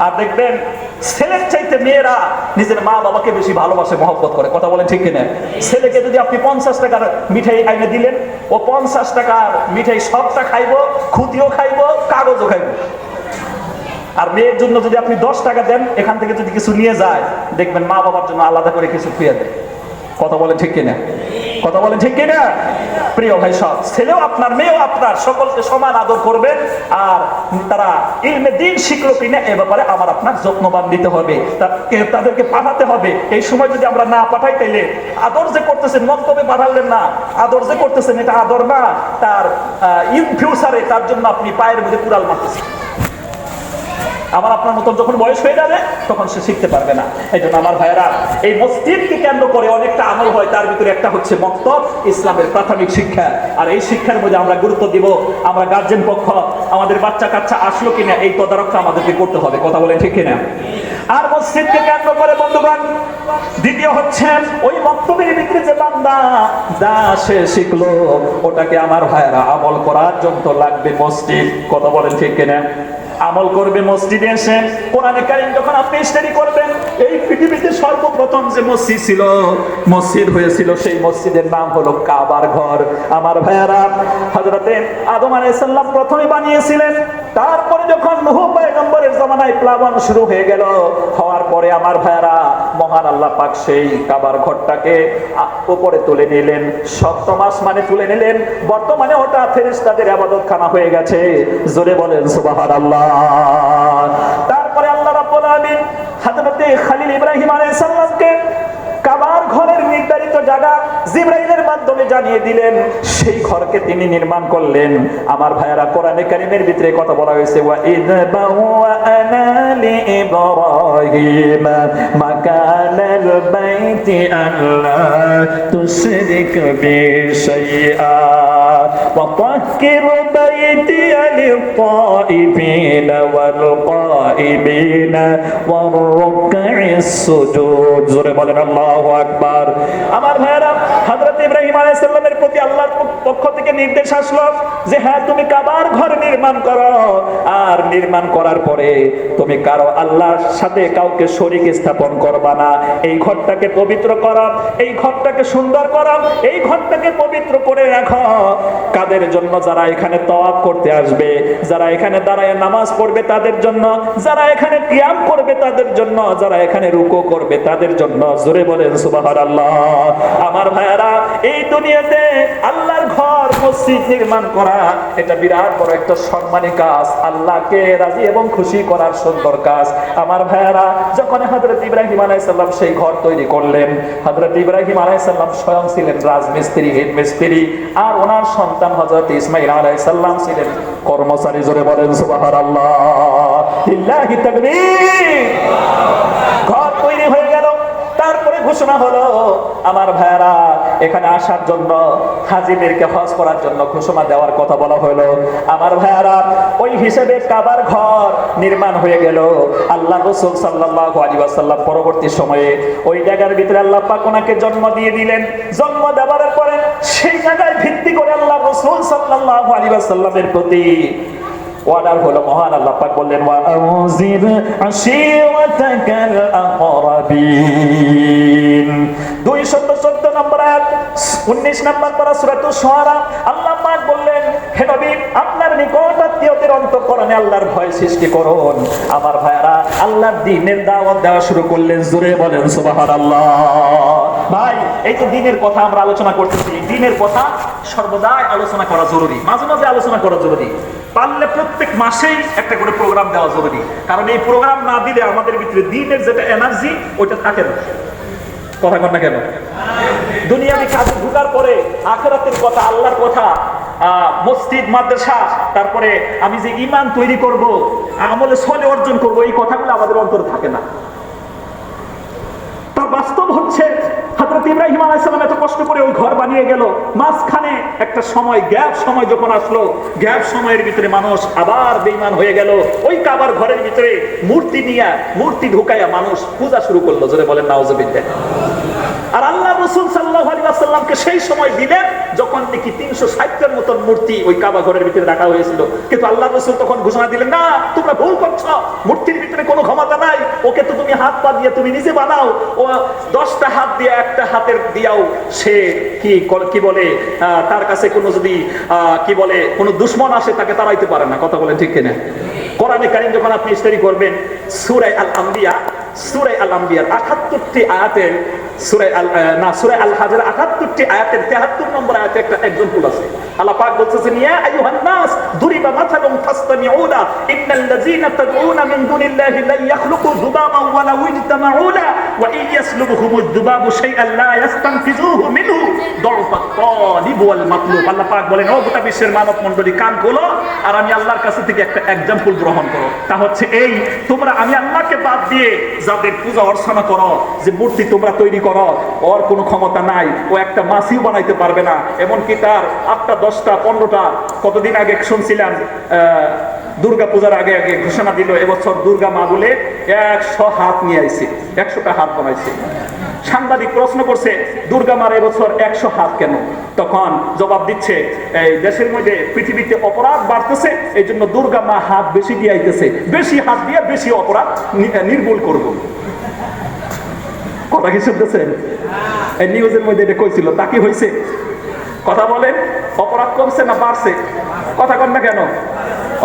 আর দেখবেন ছেলের চাইতে মেয়েরা নিজের মা বাবাকে বেশি ভালোবাসে, মহব্বত করে। কথা বলেন ঠিক কিনা? ছেলেকে যদি আপনি 50 টাকার মিঠাই আইনে দিলেন, ও 50 টাকার মিঠাই সবটা খাইবো, খুঁতিও খাইবো, কাগজও খাইবো। আর মেয়ের জন্য যদি আপনি 10 টাকা দেন, এখান থেকে যদি কিছু নিয়ে যায়, দেখবেন মা বাবার জন্য আলাদা করে কিছু খুঁয়ে দেয়। কথা বলেন ঠিক কিনা? কথা বলেন ঠিক কিনা? প্রিয় ভাই, সব ছেলেও আপনার, মেয়েও আপনার, সকলকে সমান আদর করবেন। আর তারা ইলমে দ্বীন শিখলো কিনা, এ ব্যাপারে আমার আপনার যত্নবান দিতে হবে, তাদেরকে পাঠাতে হবে। এই সময় যদি আমরা না পাঠাই, তাইলে আদর যে করতেছেন, মক্তবে পাঠালেন না, আদর যে করতেছেন, এটা আদর না। তার ইন ফিউচারে তার জন্য আপনি পায়ের মধ্যে কুড়াল মারতেছেন। আমার আপনার মতন যখন বয়স হয়ে যাবে, তখন সে শিখতে পারবে না। এই জন্য আমার ভাইয়েরা, এই মসজিদকে কেন্দ্র করে অনেকটা আমল হয়, তার ভিতরে একটা হচ্ছে মক্তব, ইসলামের প্রাথমিক শিক্ষা। আর এই শিক্ষার মধ্যে আমরা গুরুত্ব দিব। আমরা গার্জেন পক্ষ, আমাদের বাচ্চা কাচ্চা আসলো কিনা, এই তদারকটা আমাদেরকে করতে হবে। কথা বলেন ঠিক কিনা? আর মসজিদকে কেন্দ্র করে বন্ধুগণ, দ্বিতীয় হচ্ছে ওই মক্তবের ভিতরে যে বান্দা যা সে শিখলো, ওটাকে আমার ভাইয়েরা আমল করার জন্য লাগবে মসজিদ। কথা বলেন ঠিক কিনা? আমল করবে মসজিদে এসে। কোরআনে কারীম যখন আপনি স্টাডি করবেন, এই পৃথিবীতে সর্বপ্রথম যে মসজিদ ছিল, মসজিদ হয়েছিল, সেই মসজিদের নাম হলো কাবার ঘর। আমার ভাইয়ারা, হযরতে আদম আলাইহিস সালাম প্রথমে বানিয়েছিলেন। তারপরে যখন নূহ পয়গম্বরের জামানায় প্লাবন শুরু হয়ে গেল, হওয়ার পরে আমার ভাইয়ারা, মহান আল্লাহ পাক সেই কাবার ঘরটাকে উপরে তুলে নিলেন, সপ্তম আসমানে তুলে নিলেন। বর্তমানে ওটা ফেরেশতাদের ইবাদতখানা হয়ে গেছে। জোরে বলেন সুবহানাল্লাহ। তারপরে আল্লাহ রাব্বুল আলামিন হযরতে খলিল ইব্রাহিম আলাইহিস সালামকে কাবার ঘরের নির্ধারিত জায়গা জিবরাইলের মাধ্যমে জানিয়ে দিলেন, সেই ঘরকে তিনি নির্মাণ করলেন। আমার ভাইয়ারা, কোরআনে কারীমের ভিতরে কথা বলা হয়েছে, ওয়া ইয বাওয়ানা লিইব্রাহিম মাকানাল বাইতি আল্লা তুশরিক বি শাইআ ওয়া তাহহির বাইতিয়া লিত-তাইফিনা ওয়াল কাইমিনা ওয়ার রুকঈস সুজুদ। জোরে বলেন আল্লাহু আকবার। আমার ভাইরা, হযরত ইব্রাহিম আলাইহিস সালামের প্রতি আল্লাহর পক্ষ থেকে নির্দেশ আসলো যে হ্যাঁ, তুমি কাবার ঘর নির্মাণ করো, আর নির্মাণ করার পরে তুমি কারো আল্লাহর সাথে কাউকে শরীক স্থাপন করবা না। এই ঘরটাকে পবিত্র করো, এই ঘরটাকে সুন্দর করো, এই ঘরটাকে পবিত্র করে রাখো। কাদের জন্য? যারা এখানে তাওয়াফ করতে আসবে, যারা এখানে দাঁড়ায় নামাজ পড়বে তাদের জন্য, যারা এখানে কিয়াম করবে তাদের জন্য, যারা এখানে রুকু করবে তাদের জন্য। জোরে বলেন সুবহানাল্লাহ। আমার ভাইয়ারা, এই দুনিয়াতে আল্লাহর ঘর মসজিদ নির্মাণ করা, এটা বিরাট বড় একটা সম্মানী কাজ, আল্লাহকে রাজি এবং খুশি করার সুন্দর কাজ। আমার ভাইয়ারা, যখন হযরত ইব্রাহিম আলাইহিস সালাম সেই ঘর তৈরি করলেন, হযরত ইব্রাহিম আলাইহিস সালাম স্বয়ং ছিলেন রাজমিস্ত্রি, হেড মিস্ত্রি, আর ওনার সন্তান হযরত ইসমাঈল আলাইহিস সালাম ছিলেন কর্মচারী। জোরে বলেন সুবহানাল্লাহ। লিল্লাহি তাকবীর। ঘর তৈরি হয়ে গেল। তারপরে ঘোষণা হলো, আমার ভাইয়ারা, এখানে আসার জন্য হাজীদেরকে হজ করার জন্য ঘোষণা দেওয়ার কথা বলা হলো। আমার ভাইয়ারা, ওই হিসেবে কাবার ঘর নির্মাণ হয়ে গেল। আল্লাহ রাসূল সাল্লাল্লাহু আলাইহি ওয়াসাল্লাম পরবর্তী সময়ে ওই জায়গার ভিতরে আল্লাহ পাক ওনাকে জন্ম দিয়ে দিলেন। জন্ম দেওয়ার পরে সেই জায়গায় ভিত্তি করে আল্লাহ রাসূল সাল্লাল্লাহু আলাইহি ওয়াসাল্লামের প্রতি ওয়াদার হলো, মহান আল্লাহ পাক বললেন, ওয়া আউযির আশীরাতাকাল আকরাবিন। 214 নম্বর আয়াত, 19 নম্বর পারা সূরাতুশ শুআরা। আল্লাহ পাক বললেন, হে নবী, আপনার নিকট আত্মীয়দের অন্তঃকরণে আল্লাহর ভয় সৃষ্টি করুন। আমার ভাইরা, আল্লাহর দ্বীনের দাওয়াত দেওয়া শুরু করলেন। জোরে বলেন সুবহানাল্লাহ। ভাই, এই তো দ্বীনের কথা আমরা আলোচনা করতেছি। দ্বীনের কথা সর্বদাই আলোচনা করা জরুরি, মাঝে মাঝে আলোচনা করা জরুরি। পারলে প্রত্যেক মাসেই একটা করে প্রোগ্রাম দেওয়া জরুরি, কারণ এই প্রোগ্রাম না দিলে আমাদের ভিতরে দ্বীনের যেটা এনার্জি ওইটা থাকে না। কথা কন না কেন? দুনিয়াবি কাজে ঢোকার পরে আখিরাতের কথা, আল্লাহর কথা, মসজিদ, মাদ্রাসা, তারপরে আমি যে ঈমান তৈরি করব, আমলে সলে অর্জন করব, এই কথাগুলো আমাদের অন্তরে থাকে না। তার বাস্তব হচ্ছে, হযরত ইব্রাহিম আলাইহিস সালাম এত কষ্ট করে ওই ঘর বানিয়ে গেল, মাঝখানে একটা সময়, গ্যাপ সময় যখন আসলো, গ্যাপ সময়ের ভিতরে মানুষ আবার বেঈমান হয়ে গেল। ওই কাবার ঘরের ভিতরে মূর্তি নিয়ে, মূর্তি ঢুকাইয়া মানুষ পূজা শুরু করলো। জোরে বলেন নাউজুবিল্লাহ। আর আল্লাহ রাসূল সাল্লাল্লাহু আলাইহি ওয়াসাল্লামকে সেই সময় দিলেন যখন নাকি 360টার মতন মূর্তি ওই কাবা ঘরের ভিতরে রাখা হয়েছিল। কিন্তু আল্লাহ রাসূল তখন ঘোষণা দিলেন, না, তোমরা ভুল করছো, মূর্তির ভিতরে কোনো ক্ষমতা নাই, ওকে তো তুমি হাত পা দিয়ে তুমি নিজে বানাও। ও 10টা হাত দিয়ে একটা হাতের দিয়াও সে কি বলে, তার কাছে কোনো যদি কি বলে কোনো দুশমন আসে তাকে তাড়াইতে পারে না। কথা বলেন ঠিক কিনা? কোরআনে কারীম যখন আপনি স্টাডি করবেন, সূরা আল-আম্বিয়া, সূরা আল-আম্বিয়ার 78টি আয়াতের, সূরা আল হাজর 78টি আয়াতের 73 নম্বর আয়াতে একটা এক্সাম্পল আছে। আল্লাহ পাক বলতেছেন, ইয়া আইয়ুহান নাস দুরিবা মাসালুন ফাসতামিউনা ইন্নাল্লাযীনা তাদউনা মিন দুনিল্লাহি লা ইয়াখলুকু যুবাবান ওয়া লাউ ইজতামাউনা ওয়া ইন ইয়াসলুবহুমুয যুবাবু শাইআন লা ইয়াস্তানফিযুহু মিনহু দুরফাত তালিব ওয়াল মাতলুব। আল্লাহ পাক বলেন, ও গোটা বিশ্বের মানব মণ্ডলী, কান খোলো আর আমি আল্লাহর কাছে থেকে একটা এক্সাম্পল গ্রহণ করো। তা হচ্ছে এই, তোমরা আমি আল্লাহকে বাদ দিয়ে যাদের পূজা অর্চনা করো, যে মূর্তি তোমরা তৈরি করো, ওর কোনো ক্ষমতা নাই, ও একটা মাছিও বানাইতে পারবে না। এমনকি তার 8টা 10টা 15টা, কতদিন আগে শুনছিলাম দুর্গা পূজার আগে আগে ঘোষণা দিল এবছর দুর্গা মা বলে 100 হাত নিয়ে আইছে, 100টা হাত বানাইছে। সাংবাদিক প্রশ্ন করছে দুর্গা মার এবছর 100 হাত কেন? তখন জবাব দিচ্ছে এই দেশের মধ্যে পৃথিবীতে অপরাধ বাড়তেছে, এই জন্য দুর্গা মা হাত বেশি দিয়ে আইতেছে, বেশি হাত দিয়ে বেশি অপরাধ নির্মূল করব। কথা কি শুনতেছেন? এই নিউজের মধ্যে এটা কইছিল, তা কি হয়েছে? কথা বলেন, অপরাধ কমছে না বাড়ছে? কথা কন না কেন?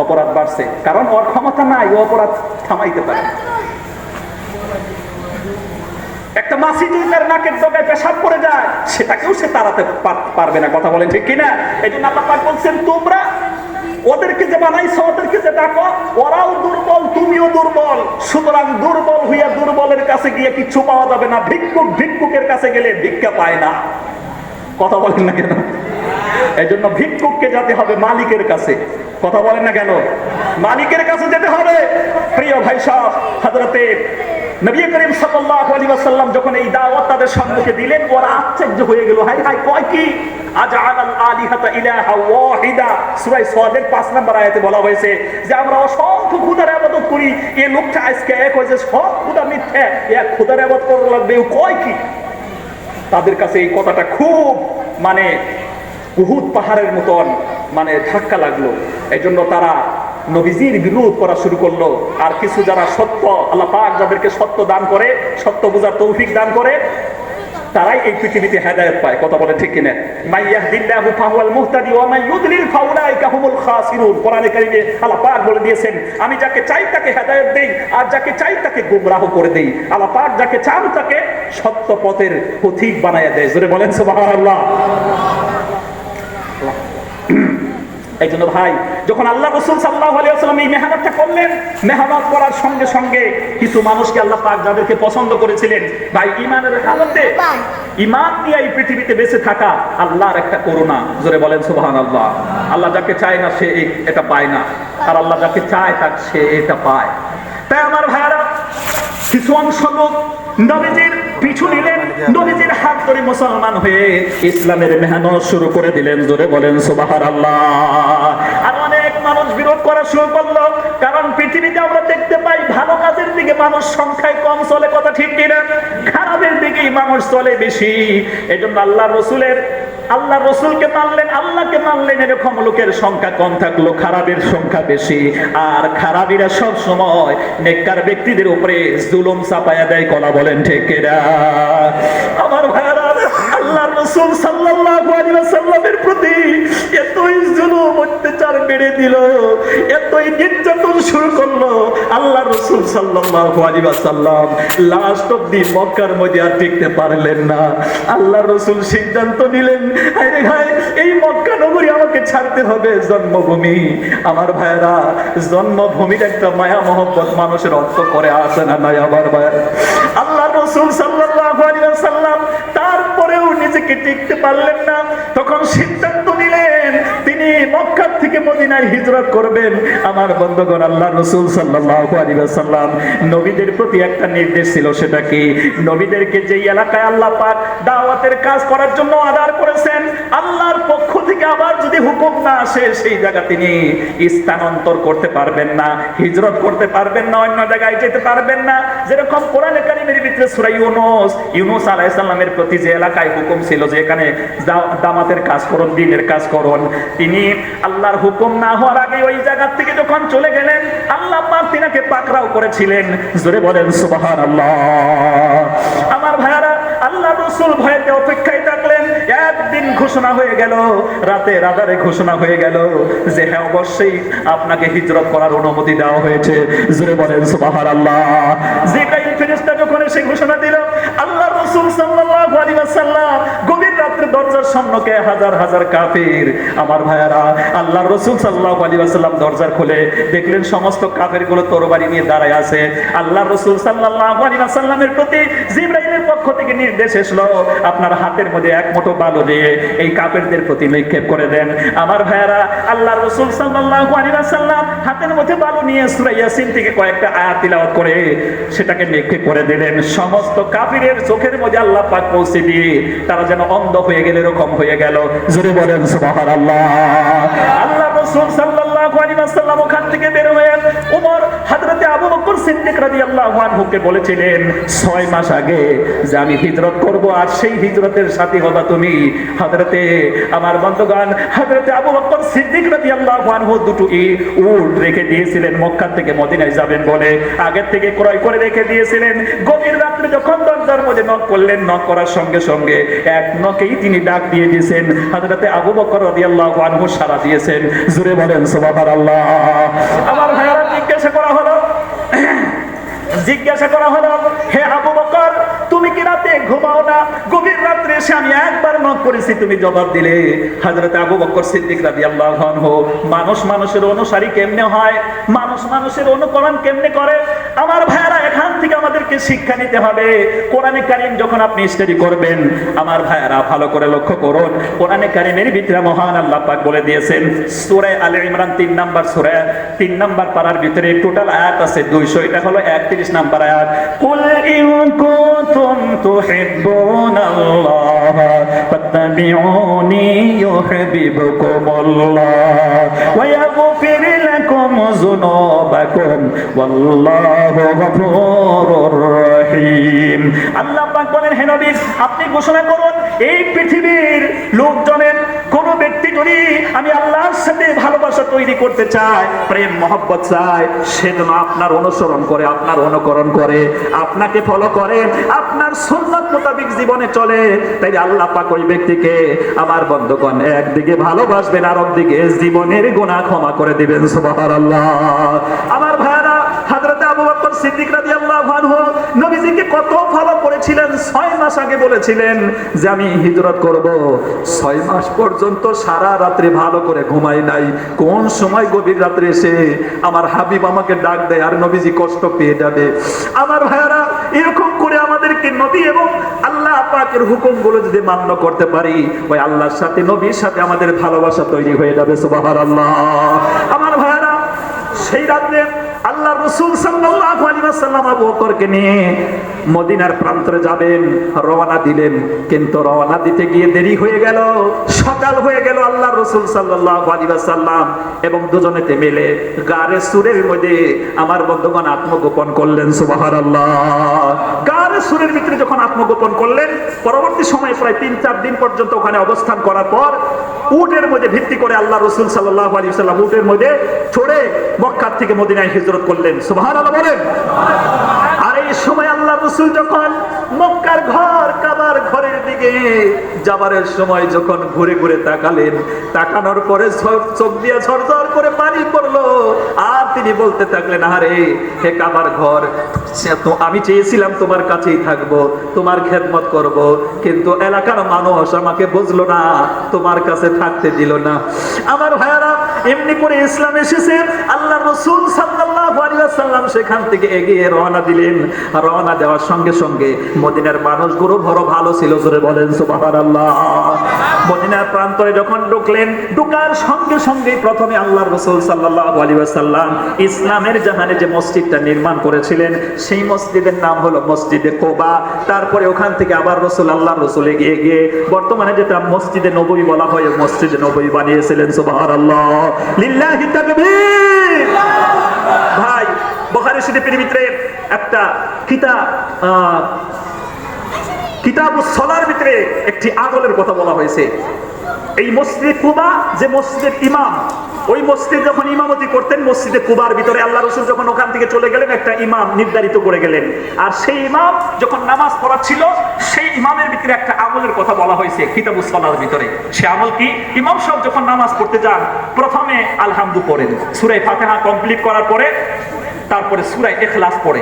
অপরাধ বাড়ছে, কারণ ওর ক্ষমতা নাই, ও অপরাধ থামাইতে পারে। একটা মাছি যদি তার নাকের ডগায় পেশাব করে যায়, সেটাকেও সে তাড়াতে পারবে না। কথা বলেন ঠিক কিনা? এই জন্য আল্লাহ পাক বলছেন, তোমরা ওদেরকে যে বানাইছো, ওদেরকে যে ডাকো, ওরাও দুর্বল, তুমিও দুর্বল, সুতরাং দুর্বল হইয়া দুর্বলের কাছে গিয়ে কিচ্ছু পাওয়া যাবে না। ভিক্ষুকের কাছে গেলে ভিক্ষা পায় না। কথা বলেন না কেন? এই জন্য ভিক্ষুককে যেতে হবে মালিকের কাছে। কথা বলেন না কেন? মালিকের কাছে যেতে হবে। প্রিয় ভাই সাহেব, হযরতে নবী করিম সাল্লাল্লাহু আলাইহি ওয়াসাল্লাম যখন এই দাওয়াত তাদের সম্মুখে দিলেন, ওরা আশ্চর্য হয়ে গেল। হায় হায়, কয় কি? আজআলাল আলিহাতা ইলাহা ওয়াহিদা। সূরা সাদের 5 নম্বর আয়াতে বলা হয়েছে যে আমরা অসংখ্য খোদার ইবাদত করি, এই লোকটা আজকে এক হয়েছে সব খোদা মিথ্যা, এক খোদার ইবাদত করা লাগবে, ও কয় কি? তাদের কাছে এই কথাটা খুব মানে উহুদ পাহাড়ের মতন মানে ধাক্কা লাগলো। এই জন্য তারা নবীজির বিরোধ করা শুরু করলো। আর কিছু যারা সত্য, আল্লাহ পাক যাদেরকে সত্য দান করে, সত্য বোঝার তৌফিক দান করে, তারাই এই পৃথিবীতে হেদায়েত পায়। কথা বলে ঠিক কিনা? মাইয়াহদিল্লাহু ফাহুয়াল মুহতাদি ওয়া মান ইউদ্লিল ফাউলাইকা হুমুল খাসিরুন। কোরআনে কারীমে আল্লাহ পাক বলে দিয়েছেন, আমি যাকে চাই তাকে হেদায়েত দেই, আর যাকে চাই তাকে গোমরাহ করে দেই। আল্লাহ পাক যাকে চান তাকে সত্য পথের পথিক বানায়া দেয়। জোরে বলেন সুবহানাল্লাহ। এই জন্য ভাই, যখন আল্লাহ রাসূল সাল্লাল্লাহু আলাইহি ওয়াসাল্লাম এই মেহনতটা করলেন, মেহনত করার সঙ্গে সঙ্গে কিছু মানুষকে আল্লাহ পাক যাদেরকে পছন্দ করেছিলেন, ভাই ঈমানের হালতে, ঈমান নিয়ে এই পৃথিবীতে বেঁচে থাকা আল্লাহর একটা করুণা। জোরে বলেন সুবহানাল্লাহ। আল্লাহ যাকে চায় না সে এটা পায় না, আর আল্লাহ যাকে চায় তাকে সে এটা পায়। তাই আমার ভাইরা, কিছু অংশ লোক নবীজির পিছু নিলেন, নবীজির হাত ধরে মুসলমান হয়ে ইসলামের মেহনত শুরু করে দিলেন। জোরে বলেন সুবহানাল্লাহ। আর অনেক মানুষ বিরোধ করা শুরু করলো, কারণ পৃথিবীতে আমরা দেখতে পাই ভালো কাজের দিকে মানুষ সংখ্যায় কম চলে। কথা ঠিক কিনা? খারাপের দিকেই মানুষ চলে বেশি। এই জন্য আল্লাহ রসুলকে মানলেন, আল্লাহকে মানলেন, এরকম লোকের সংখ্যা কম থাকলো, খারাপের সংখ্যা বেশি। আর খারাপিরা সব সময় নেককার ব্যক্তিদের উপরে জুলুম চাপায়া দেয়। কলা বলেন ঠিক কিনা? আমার ভাইরা, আল্লাহ রাসূল সাল্লাল্লাহু আলাইহি ওয়াসাল্লামের প্রতি এতই জুলুম অত্যাচার বেড়ে দিল, এতই নির্যাতন শুরু করলো, আল্লাহ রাসূল সাল্লাল্লাহু আলাইহি ওয়াসাল্লাম লাস্ট অবধি মক্কার মধ্যে আর টিকতে পারলেন না। আল্লাহ রাসূল সিদ্ধান্ত নিলেন, আরে ভাই, এই মক্কা নগরী আমাকে ছাড়তে হবে, জন্মভূমি। আমার ভাইরা, জন্মভূমির একটা মায়া মহব্বত মানুষের অর্থ করে আসে না নাই? আমার ভাইরা, আল্লাহ রাসূল সাল্লাল্লাহু আলাইহি ওয়াসাল্লাম তারপরেও নিজেকে টিকতে পারলেন না। তখন সিদ্ধান্ত নিলেন তিনি মক্কা থেকে মদিনায় হিজরত করবেন। আমার বন্ধুগণ, আল্লাহ রাসূল সাল্লাল্লাহু আলাইহি ওয়াসাল্লাম নবীদের প্রতি একটা নির্দেশ ছিল। সেটা কি? নবীদেরকে যেই এলাকায় আল্লাহ পাক দাওয়াতের কাজ করার জন্য আদার করেছেন, আল্লাহর পক্ষ থেকে আবার যদি হুকুম না আসে, সেই জায়গা তিনি স্থানান্তর করতে পারবেন না, হিজরত করতে পারবেন না, অন্য জায়গায় যেতে পারবেন না। যেরকম কোরআনে কারীমের ভিতরে সূরা ইউনূস আলাইহিস সালামের প্রতি যে এলাকায় হুকুম ছিল যে এখানে দাওয়াতের কাজ করুন, দ্বীনের কাজ করুন, তিনি আল্লাহর হুকুম না হওয়ার আগে ওই জায়গা থেকে যখন চলে গেলেন, আল্লাহ পাক তিনাকে পাকড়াও করেছিলেন। জোরে বলেন সুবহানাল্লাহ। আমার ভাইরা, আল্লাহ রাসূল ভয়েতে অপেক্ষায় থাকলেন। একদিন ঘোষণা হয়ে গেল, রাতে রাদারে ঘোষণা হয়ে গেল যে হ্যাঁ, অবশ্যই আপনাকে হিজরত করার অনুমতি দেওয়া হয়েছে। জোরে বলেন সুবহানাল্লাহ। জিবরাইল ফেরেশতা যখন এসে ঘোষণা দিল, আল্লাহ রাসূল সাল্লাল্লাহু আলাইহি ওয়াসাল্লাম গভীর রাতে দরজার সম্মুখে হাজার হাজার কাফির। আমার ভাইরা, আল্লাহ রাসূল সাল্লাল্লাহু আলাইহি ওয়াসাল্লাম দরজা খুলে দেখলেন সমস্ত কাফিরগুলো তরবারি নিয়ে দাঁড়ায় আছে। আল্লাহ রাসূল সাল্লাল্লাহু আলাইহি ওয়াসাল্লামের প্রতি জিবরাইলের পক্ষ থেকে নির্দেশ এসলো, আপনার হাতের মধ্যে এক মুঠো বালু দিয়ে এই কাফেরদের প্রতি নিক্ষেপ করে দেন। আমার ভাইরা, আল্লাহ রাসূল সাল্লাল্লাহু আলাইহি ওয়াসাল্লাম হাতের মধ্যে বালু নিয়ে সূরা ইয়াসিন থেকে কয়েকটা আয়াত তিলাওয়াত করে সেটাকে নিক্ষেপ করে দিলেন। সমস্ত কাফিরের চোখের মধ্যে আল্লাহ পাক পৌঁছে দিয়ে তারা যেন অন্ধ হয়ে গেল, এরকম হয়ে গেল। জোরে বলেন সুবহানাল্লাহ। আল্লাহ রাসূল সাল্লাল্লাহু সাল্লাল্লাহু আলাইহি ওয়াসাল্লাম ওখান থেকে বের হয়ে ওমর হযরতে আবু বকর সিদ্দিক রাদিয়াল্লাহু আনহুকে বলেছিলেন 6 মাস আগে যে আমি হিজরত করব আর সেই হিজরতের সাথী হবা তুমি। হযরতে আমার বন্ধুগণ হযরতে আবু বকর সিদ্দিক রাদিয়াল্লাহু আনহু দুটো উট রেখে দিয়েছিলেন মক্কা থেকে মদিনায় যাবেন বলে, আগের থেকে ক্রয় করে রেখে দিয়েছিলেন। গভীর রাত্রে যখন দরজার মধ্যে নক করলেন, নক করার সঙ্গে সঙ্গে এক নকেই তিনি ডাক দিয়ে দিয়েছেন। হযরতে আবু বকর রাদিয়াল্লাহু আনহু সাড়া দিয়েছেন। জোরে বলেন সুবহানাল্লাহ। আমার ভাইরা জিজ্ঞাসা করা হলো হে আবু বকর, তুমি কি রাতে ঘুমাও না? গভীর রাত্রে এসে আমি একবার নক করেছি, তুমি জবাব দিলে। হযরত আবু বকর সিদ্দিক রাদিয়াল্লাহু আনহু মানুষের অনুসারী কেমনে হয়, মানুষের অনুকরণ কেমনে করে, আমার ভাইরা এখান থেকে আমাদেরকে শিক্ষা নিতে হবে। কোরআনে কারীম যখন আপনি স্টাডি করবেন, আমার ভাইরা ভালো করে লক্ষ্য করুন, কোরআনে কারীমের ভিতরে মহান আল্লাহ পাক বলে দিয়েছেন সূরা আলে ইমরান 3 নাম্বার সূরা 3 নাম্বার পারার ভিতরে টোটাল আয়াত আছে 200, এটা হলো 31 নাম্বার আয়াত। কুল ইন কুনতুম তুহিব্বুনাল্লাহ ফাত্তাবিউনি ইউহিব্বুকুমুল্লাহ ওয়া ইয়াগফির লাকুম যুনুবাকুম ওয়াল্লাহু গফুরুর রহিম। আল্লাহ পাক বলেন, হে নবী আপনি ঘোষণা করুন, এই পৃথিবীর লোকজনের কোন ব্যক্তি যদি আমি আল্লাহর সাথে ভালোবাসা তৈরি করতে চায়, প্রেম মহব্বত চায়, সে যেন আপনার অনুসরণ করে, আপনার অনুকরণ করে, আপনাকে ফলো করে, আপনার সুন্নাত মোতাবেক জীবনে চলে, তাই আল্লাহ পাক ওই ব্যক্তিকে আমার বন্ধুগণ একদিকে ভালোবাসবেন আর একদিকে জীবনের গুনাহ ক্ষমা করে দিবেন। সুবহানাল্লাহ। আমার ভাইরা হযরত আবু বকর সিদ্দিক রাদিয়াল্লাহু আনহু নবীজিকে কত ফলো করেছিলেন। 6 মাস আগে বলেছিলেন যে আমি হিজরত করব, 6 মাস পর্যন্ত সারা রাত্রি ভালো করে ঘুমাই নাই। কোন সময় গভীর রাত্রে এসে আমার হাবিব আমাকে ডাক দেয় আর নবীজি কষ্ট পেয়ে যাবে। আমার ভাইরা এরকম করে আমাদেরকে নবী এবং আল্লাহ পাকের হুকুমগুলো যদি মান্য করতে পারি, ওই আল্লাহর সাথে নবীর সাথে আমাদের ভালোবাসা তৈরি হয়ে যাবে। সুবহানাল্লাহ। আমার ভাইরা সেই রাতে আল্লাহ রাসূল সাল্লাল্লাহু আলাইহি ওয়াসাল্লাম আবু বকরকে নিয়ে মদিনার প্রান্তরে যাবেন, রওনা দিলেন, কিন্তু রওনা দিতে গিয়ে দেরি হয়ে গেল, সকাল হয়ে গেল। আল্লাহ রাসূল সাল্লাল্লাহু আলাইহি ওয়াসাল্লাম এবং দুজনেতে মিলে গারে সুরের মধ্যে আমার বন্ধুগণ আত্মগোপন করলেন। সুবহানাল্লাহ। গারে সুরের ভিতরে যখন আত্মগোপন করলেন, পরবর্তী সময়ে প্রায় 3-4 দিন পর্যন্ত ওখানে অবস্থান করার পর উটের মধ্যে ভিত্তি করে আল্লাহ রাসূল সাল্লাল্লাহু আলাইহি ওয়াসাল্লাম উটের মধ্যে চড়ে মক্কা থেকে মদিনায় হিজরত করলেন। সুবহানাল্লাহ বলেন। আর এই সময় আল্লাহ রাসূল যখন মক্কার ঘর কাবার ঘরের দিকে যাবারের সময় যখন ঘুরে ঘুরে তাকালেন, তাকানোর পরে চোখ দিয়ে ঝরঝর করে পানি পড়লো, আর তিনি বলতে থাকলেন, আরে হে কাবার ঘর, আমি চেয়েছিলাম তোমার কাছেই থাকবো, তোমার খেদমত করব, কিন্তু এলাকার মানুষ আমাকে বুঝলো না, তোমার কাছে থাকতে দিল না। আমার ভাইয়ারা এমনি করে ইসলাম এসেছে। আল্লাহ রাসূল সাল্লাল্লাহু আলাইহি ওয়াসাল্লাম সেখান থেকে এগিয়ে রওনা দিলেন। রওনা দেওয়ার সঙ্গে সঙ্গে মদিনার মানুষগুলো বড় ভালো ছিল। জোরে বলেন সুবহানাল্লাহ। মদিনার প্রান্তরে যখন ঢুকলেন, ঢোকার সঙ্গে সঙ্গে প্রথমে আল্লাহ রাসূল সাল্লাল্লাহু আলাইহি ওয়াসাল্লাম ইসলামের জাহানে যে মসজিদটা নির্মাণ করেছিলেন, সেই মসজিদের নাম হলো মসজিদে কুবা। তারপরে ওখান থেকে আবার আল্লাহ রাসূল এগিয়ে গিয়ে বর্তমানে যেটা মসজিদে নববী বলা হয়, মসজিদে নববী বানিয়েছিলেন। সুবহানাল্লাহ। লিল্লাহি তাকবীর। ভাই, বুখারী শরীফের ভিতরে একটা কিতাবুস সালার ভিতরে একটি আমলের কথা বলা হয়েছে। এই মসজিদে কুবা যে মসজিদের ইমাম, ওই মসজিদে যখন ইমামতি করতেন মসজিদে কুবার ভিতরে, আল্লাহ রাসূল যখন ওখান থেকে চলে গেলেন একটা ইমাম নির্ধারিত করে গেলেন, আর সেই ইমাম যখন নামাজ পড়াচ্ছিল সেই ইমামের ভিতরে একটা আমলের কথা বলা হয়েছে কিতাবুস সালার ভিতরে। সে আমল কি? ইমাম সাহেব যখন নামাজ পড়তে যান, প্রথমে আলহামদু পড়েন, সূরা ফাতিহা কমপ্লিট করার পরে তারপরে সূরা ইখলাস পড়ে,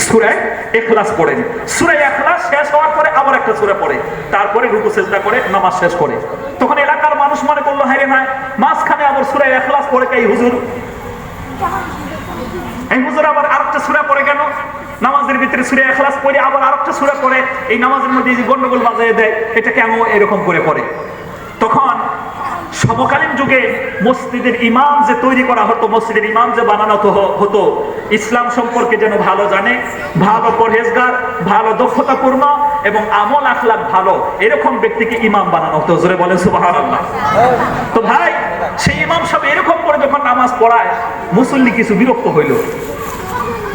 সূরা ইখলাস পড়েন। সূরা ইখলাস শেষ হওয়ার পরে আবার একটা সূরা পড়ে, তারপরে রুকু সিজদা করে নামাজ শেষ করে। তখন এলাকার মানুষ মনে করলো, হায় রে না, মাঝখানে আবার সূরা ইখলাস পড়ে এই হুজুর, এই হুজুর আবার আরেকটা সূরা পড়ে কেন? নামাজের ভিতরে সূরা ইখলাস পড়ে আবার আরেকটা সূরা পড়ে, এই নামাজের মধ্যে যে গন্ডগোল বাজিয়ে দেয়, এটা কেন এরকম করে পড়ে? তখন সমকালীন যুগে মসজিদের ইমাম যে তৈরি করা হতো, মসজিদের ইমাম যে বানানো হতো, ইসলাম সম্পর্কে যেন ভালো জানে, ভালো পরহেজগার, ভালো দক্ষতাপূর্ণ এবং আমল আখলাক ভালো, এরকম ব্যক্তিকে ইমাম বানানো হতো। জোরে বলেন সুবহানাল্লাহ। তো ভাই, সেই ইমাম সাহেব এরকম করে যখন নামাজ পড়ায়, মুসল্লি কিছু বিরক্ত হইল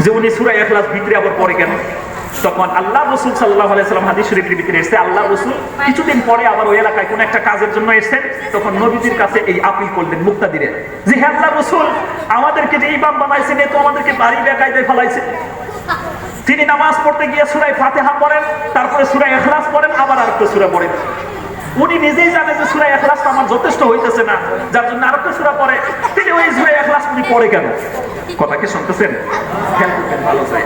যে উনি সূরা ইখলাস ভিতরে আবার পড়ে কেন। তখন আল্লাহ রাসূল সাল্লাল্লাহু আলাইহি সাল্লাম হাদিস শরীফের ভিতরে এসেছে, আল্লাহ রাসূল কিছুদিন পরে আবার ওই এলাকায় কোন একটা কাজের জন্য এসেছেন। তখন নবীজির কাছে এই আপিল করলেন মুক্তাদিরে, যে হে আল্লাহ রাসূল, আমাদেরকে যে ইমাম বানাইছেন এ তো আমাদেরকে বাড়ি বেকায়দায় ফেলাইছে। তিনি নামাজ পড়তে গিয়ে সূরা ফাতিহা পড়েন, তারপরে সূরা ইখলাস পড়েন, আবার আরেকটা সূরা পড়েন। উনি নিজেই জানে যে সূরা ইখলাস আমার যথেষ্ট হইতেছে না, যার জন্য আরেকটা সূরা পড়ে। তিনি ওই সূরা ইখলাস উনি পড়ে কেন? কথা কি শুনতেছেন? খেয়াল করতেন ভালো চাই।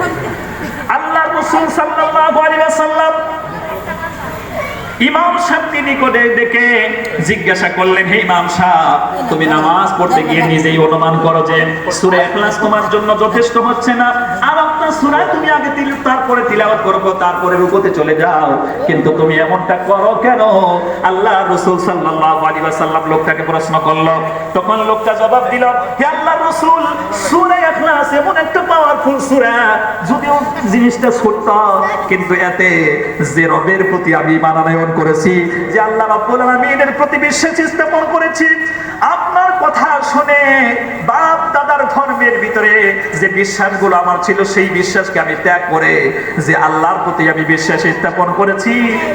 আল্লাহ রাসূল সাল্লাল্লাহু আলাইহি ওয়াসাল্লাম ইমাম সাহেবকে নিকটে ডেকে জিজ্ঞাসা করলেন, হে ইমাম সাহেব, তুমি নামাজ পড়তে গিয়ে নিজেই অনুমান করো যে সূরা ইখলাস তোমার জন্য যথেষ্ট হচ্ছে না, আর একটা সূরা তুমি আগে তারপরে তিলাওয়াত করো, তারপরে রুকুতে চলে যাও, কিন্তু তুমি এমনটা করো কেন? আল্লাহ রাসূল সাল্লাল্লাহু আলাইহি ওয়াসাল্লাম লোকটাকে প্রশ্ন করলো। তখন লোকটা জবাব দিল, হে আল্লাহর রাসূল, সূরা ইখলাস এমন একটা পাওয়ারফুল সূরা, যদিও জিনিসটা ছোট, কিন্তু এতে যে রবের প্রতি আমি ঈমান করেছি, যে আল্লাহ রাব্বুল আলামিনের প্রতি বিশ্বাস স্থাপন করেছি, আপনার কথা শুনে বাপ দাদার ধর্মের ভিতরে যে বিশ্বাসগুলো আমার ছিল, সেই বিশ্বাসকে আমি ত্যাগ করে যে আল্লাহর প্রতি আমি বিশ্বাস স্থাপন করেছি,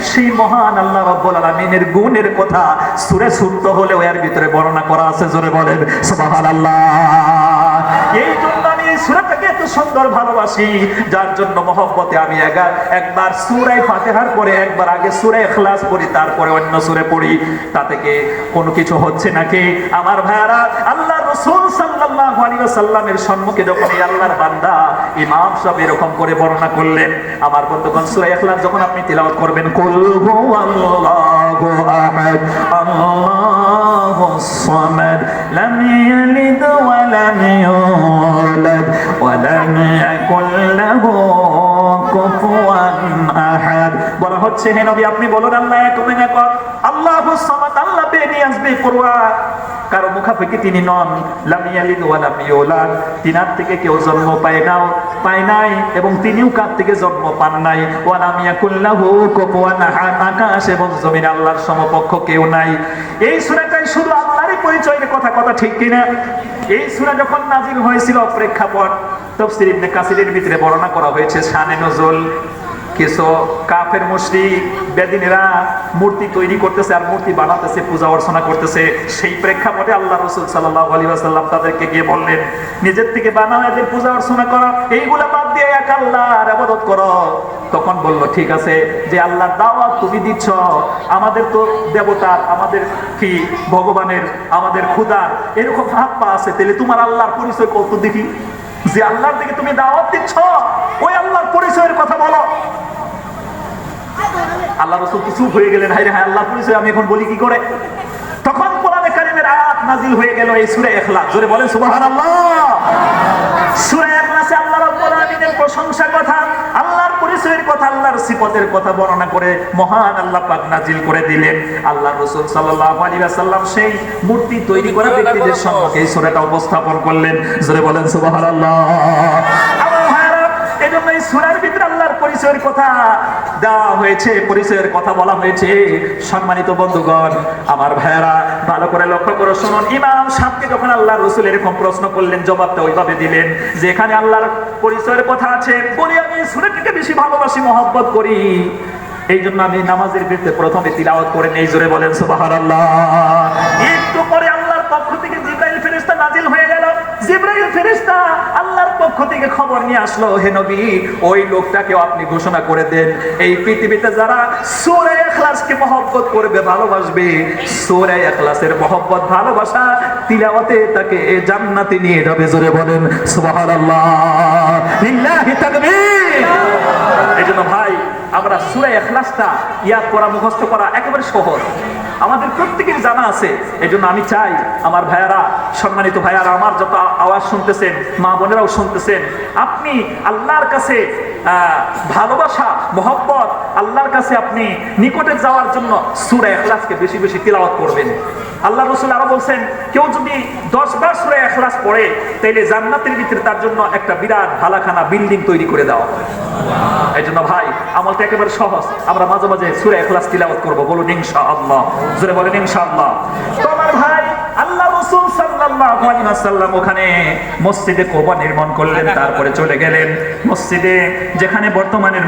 সেই মহান আল্লাহ রাব্বুল আলামিনের গুণের কথা সূরা ছোট্ট হলেও এর ভিতরে বর্ণনা করা আছে। জোরে বলেন সুবহানাল্লাহ। এই জন্য আমি এই সূরাটাকে এত সুন্দর ভালোবাসি, যার জন্য মহব্বতে আমি একবার সূরা ফাতিহার পরে একবার আগে সূরা ইখলাস পড়ি, তারপরে অন্য সূরা পড়ি। তাতে কি কোনো কিছু হচ্ছে নাকি? আমার ভাইরা, আল্লাহ রাসূল সাল্লাল্লাহু আলাইহি ওয়াসাল্লামের সম্মুখে যখন এই আল্লাহর বান্দা ইমাম সাহেব এরকম করে বর্ণনা করলেন, আমার বন্ধুগণ, সূরা ইখলাস যখন আপনি তিলাওয়াত করবেন, কুল হুয়াল্লাহু আহাদ আল্লাহুস সামাদ লাম ইয়ালিদ ওয়া লাম ইউলাদ ওয়া লাম ইয়াকুল লাহু কুফুয়ান আহাদ। বলা হচ্ছে, হে নবী, আপনি বলুন আল্লাহ এক, আল্লাহুস সামাদ, আল্লাহ বেনিয়াজ বেপরোয়া, কারো মুখাপেক্ষী তিনি নন। লাম ইয়ালিদ ওয়া লাম ইউলাদ, তিনার থেকে কেউ জন্ম পায় নাই এবং তিনিও কার থেকে জন্ম পান নাই। ওয়া লাম ইয়াকুল লাহু কুফুয়ান আহাদ, আকাশ এবং জমিন আল্লাহর সমকক্ষ কেউ নাই। এই সূরাটাই শুধু আল্লাহরই পরিচয়ের কথা ঠিক কিনা? এই সূরা যখন নাজিল হয়েছিল, প্রেক্ষাপট তাফসীর ইবনে কাসিরের ভিতরে বর্ণনা করা হয়েছে শানে নজুল। কিছু কাফের মুশরিক বেদিনেরা মূর্তি তৈরি করতেছে আর মূর্তি বানাতেছে, পূজা অর্চনা করতেছে। সেই প্রেক্ষাপটে আল্লাহ রাসূল সাল্লাল্লাহু আলাইহি ওয়াসাল্লাম তাদেরকে গিয়ে বললেন, নিজের থেকে বানাও, এদের পূজা অর্চনা করো, এইগুলা বাদ দিয়ে এক আল্লাহর ইবাদত করো। তখন বলল, ঠিক আছে, যে আল্লাহর দাওয়াত তুমি দিচ্ছ, আমাদের তো দেবতার, আমাদের কি ভগবানের, আমাদের খোদার এরকম হাত পা আছে, তাহলে তোমার আল্লাহর পরিচয় কত দেখি। যে আল্লাহর দিকে তুমি দাওয়াত দিচ্ছ, ওই আল্লাহর পরিচয়ের কথা বলো। আল্লাহ রাসূল তো চুপ হয়ে গেলেন, হায় রে হায়, আল্লাহর পরিচয় আমি এখন বলি কি করে? তখন কোরআনে কারীমের আয়াত নাজিল হয়ে গেল, এই সূরা ইখলাস। জোরে বলেন সুবহানাল্লাহ। সূরা ইখলাসে আল্লাহ রাব্বুল আলামিনের প্রশংসা কথা, আল্লাহর পরিচয়ের কথা, আল্লাহর সিফাতের কথা বর্ণনা করে মহান আল্লাহ পাক নাজিল করে দিলেন। আল্লাহ রাসূল সাল্লাল্লাহু আলাইহি ওয়াসাল্লাম সেই মূর্তি তৈরি করা ব্যক্তিদের সম্মুখে এই সূরাটা উপস্থাপন করলেন। জোরে বলেন সুবহানাল্লাহ। এজন্য এই সূরার ভিতরে আল্লাহর পরিচয়ের কথা দেওয়া হয়েছে, পরিচয়ের কথা বলা হয়েছে। সম্মানিত বন্ধুগণ, আমার ভাইয়েরা, ভালো করে লক্ষ্য করে শুনুন। ইমাম সাহেবকে যখন আল্লাহর রাসূল এরকম প্রশ্ন করলেন, জবাবটা ওইভাবে দিলেন যে এখানে আল্লাহর পরিচয়ের কথা আছে, বলি আমি সূরাটিকে বেশি ভালোবাসি, মহব্বত করি, এই জন্য আমি নামাজের ভিতরে প্রথমে তিলাওয়াত করে নেই। জোরে বলেন সুবহানাল্লাহ। একটু পরে আল্লাহর পক্ষ থেকে জিবরাইল ফেরেশতা নাজিল হয়ে গেল। জিবরাইল ফেরেশতা আল্লাহর পক্ষ থেকে খবর নিয়ে আসলো, হে নবী, ওই লোকটাকেও আপনি ঘোষণা করে দেন, এই পৃথিবীতে যারা সূরা ইখলাসকে মহব্বত করবে, ভালোবাসবে, সূরা ইখলাসের মহব্বত, ভালোবাসা, তিলাওয়াতে তাকে জান্নাতে নিয়ে যাবে। জোরে বলেন সুবহানাল্লাহ, লিল্লাহি তাকবীর। এইজন্য ভাই, আমরা সূরা ইখলাসটা ইয়াদ করা, মুখস্থ করা একেবারে সহজ, আমাদের প্রত্যেকের জানা আছে। এজন্য আমি চাই আমার ভাইয়ারা, সম্মানিত ভাইয়ারা, আমার যত আওয়াজ শুনতেছেন, মা বোনেরাও শুনতেছেন, আপনি আল্লাহর কাছে ভালোবাসা, মহব্বত, আল্লাহর কাছে আপনি নিকটে যাওয়ার জন্য সূরা ইখলাসকে বেশি বেশি তিলাওয়াত করবেন। আল্লাহ রাসূল আরো বলছেন, কেউ যদি 10 বার সূরা ইখলাস পড়ে তাহলে জান্নাতের ভিতরে তার জন্য একটা বিরাট ভালাখানা বিল্ডিং তৈরি করে দেওয়া। এই জন্য ভাই আমলটা একেবারে সহজ, আমরা মাঝে মাঝে সূরা ইখলাস তিলাওয়াত করব, বলুন ইনশাআল্লাহ, জোরে বলেন ইনশাআল্লাহ। তো আমার ভাই আল্লাহ রাসূল সাল্লাল্লাহু আলাইহি ওয়াসাল্লাম ওখানে মসজিদে কুবা নির্মাণ করলেন, তারপরে চলে গেলেন মসজিদে, যেখানে বর্তমানের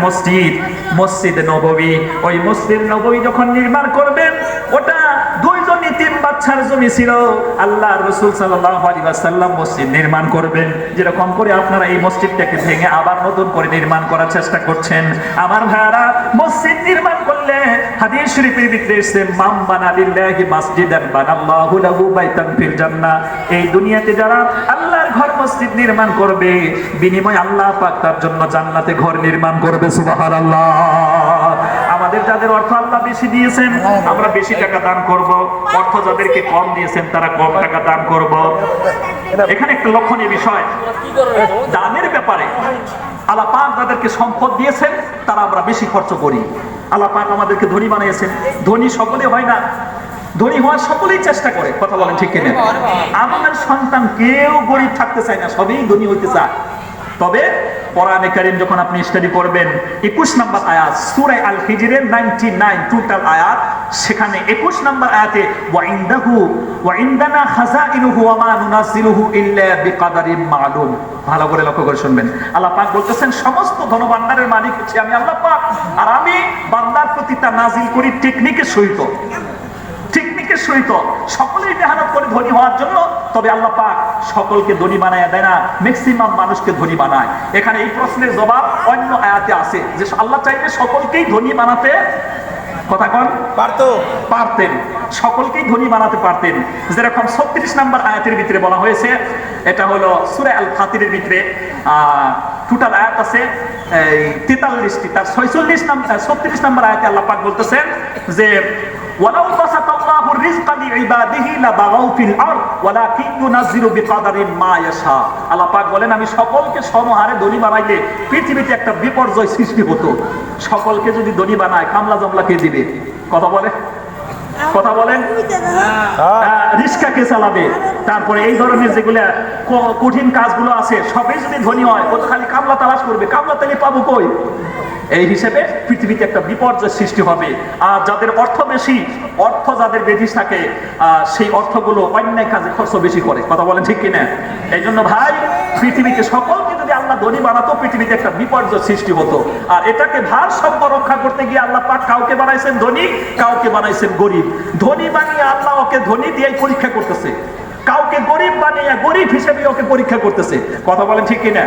মসজিদে নববী। ওই মসজিদ নববী যখন নির্মাণ করবেন, ওটা 2 জন ইতিম বাচ্চার জমি ছিল। আল্লাহ রাসূল সাল্লাল্লাহু আলাইহি ওয়াসাল্লাম মসজিদ নির্মাণ করবেন, যেরকম করে আপনারা এই মসজিদটাকে ভেঙে আবার নতুন করে নির্মাণ করার চেষ্টা করছেন। আমার ভাইরা মসজিদ নির্মাণ করলে হাদিস শরীফের ভিতরে এসেছে, মান বানা লিল্লাহি মাসজিদান বানাল্লাহু লাহু বাইতান ফিল জান্নাহ। এই দুনিয়াতে যারা আল্লাহর ঘর মসজিদ নির্মাণ করবে, বিনিময়ে আল্লাহ পাক তার জন্য জান্নাতে ঘর নির্মাণ করবে। সুবহানাল্লাহ। আমাদের যাদের অর্থ আল্লাহ বেশি দিয়েছেন, আমরা বেশি টাকা দান করব। অর্থ যাদেরকে কম দিয়েছেন, তারা কম টাকা দান করব। এখানে একটা লক্ষণীয় বিষয়, দানের ব্যাপারে আল্লাহ পাক যাদেরকে সম্পদ দিয়েছেন, তারা আমরা বেশি খরচ করি। আল্লাহ পাক আমাদেরকে ধনী বানিয়েছেন, ধনী সকলে হয় না, ধনী হওয়ার সকলেই চেষ্টা করে, কথা বলেন ঠিক কিনা? আমাদের সন্তান কেউ গরিব থাকতে চায় না, সবই ধনী হইতে চায়। তবে কোরআনে কারীম যখন আপনি স্টাডি করবেন, 21 নম্বর আয়াত সূরা আল হিজরের 99 টোটাল আয়াত, সেখানে 21 নম্বর আয়াতে ওয়া ইনদানা খাযাইনুহু ওয়া মা নুনাজ্জিলুহু ইল্লা বিকাদারিন মা'লুম। ভালো করে লক্ষ্য করে শুনবেন, আল্লাহ পাক বলতেছেন সমস্ত ধনভাণ্ডারের মালিক হচ্ছে আমি আল্লাহ পাক, আর আমি বান্দার প্রতি তা নাজিল করি টেকনিকের সহিত। সকলেই মেহনত করে ধনী হওয়ার জন্য, তবে আল্লাহ পাক সকলকে ধনী বানায় দেয় না, ম্যাক্সিমাম মানুষকে ধনী বানায়। এখানে এই প্রশ্নের জবাব অন্য আয়াতে আছে যে আল্লাহ চাইলে সকলকেই ধনী বানাতে পারতেন, সকলকেই ধনী বানাতে পারতেন। যেরকম 36 নম্বর আয়াতের ভিতরে বলা হয়েছে, এটা হলো সূরা আল ফাতিরের ভিতরে টোটাল আয়াত আছে 43টি, তার 36 নম্বর আয়াতে আল্লাহ পাক বলতেছেন যে ওয়ালাউ বাসাতাল্লাহু রিজকা লিইবাদিহি লাবাগাউ ফিল আরদ ওয়ালাকিন ইউনাজ্জিলু বিকাদারিন মা ইয়াশা। আল্লাহ পাক বলেন আমি সকলকে সমহারে ধনী বানাইলে পৃথিবীতে একটা বিপর্যয় সৃষ্টি হতো। সকলকে যদি ধনী বানায়, কামলা জমলা কে দিবে? কথা বলেন, রিস্কা কে চালাবে? তারপরে এই ধরনের যেগুলা কঠিন কাজগুলো আছে, সবই যদি ধনী হয়, ও তো খালি কামলা তালাশ করবে, কামলা তালি পাবো কই? এই হিসেবে পৃথিবীতে একটা বিপর্যয় সৃষ্টি হবে। আর যাদের অর্থ বেশি, যাদের বেশি থাকে, সেই অর্থগুলো অন্যায় কাজে খরচ বেশি করে। কথা বলেন ঠিক কিনা? এই জন্য ভাই, পৃথিবীতে সকলকে যদি আল্লাহ ধনী বানাতো, পৃথিবীতে একটা বিপর্যয় সৃষ্টি হতো। আর এটাকে ভারসাম্য রক্ষা করতে গিয়ে আল্লাহ পাক কাউকে বানাইছেন ধনী, কাউকে বানাইছেন গরিব। ধনী বানিয়ে আল্লাহ ওকে ধনী দিয়ে পরীক্ষা করতেছে, কাউকে গরিব বানিয়ে গরিব হিসেবে ওকে পরীক্ষা করতেছে। কথা বলেন ঠিক কিনা?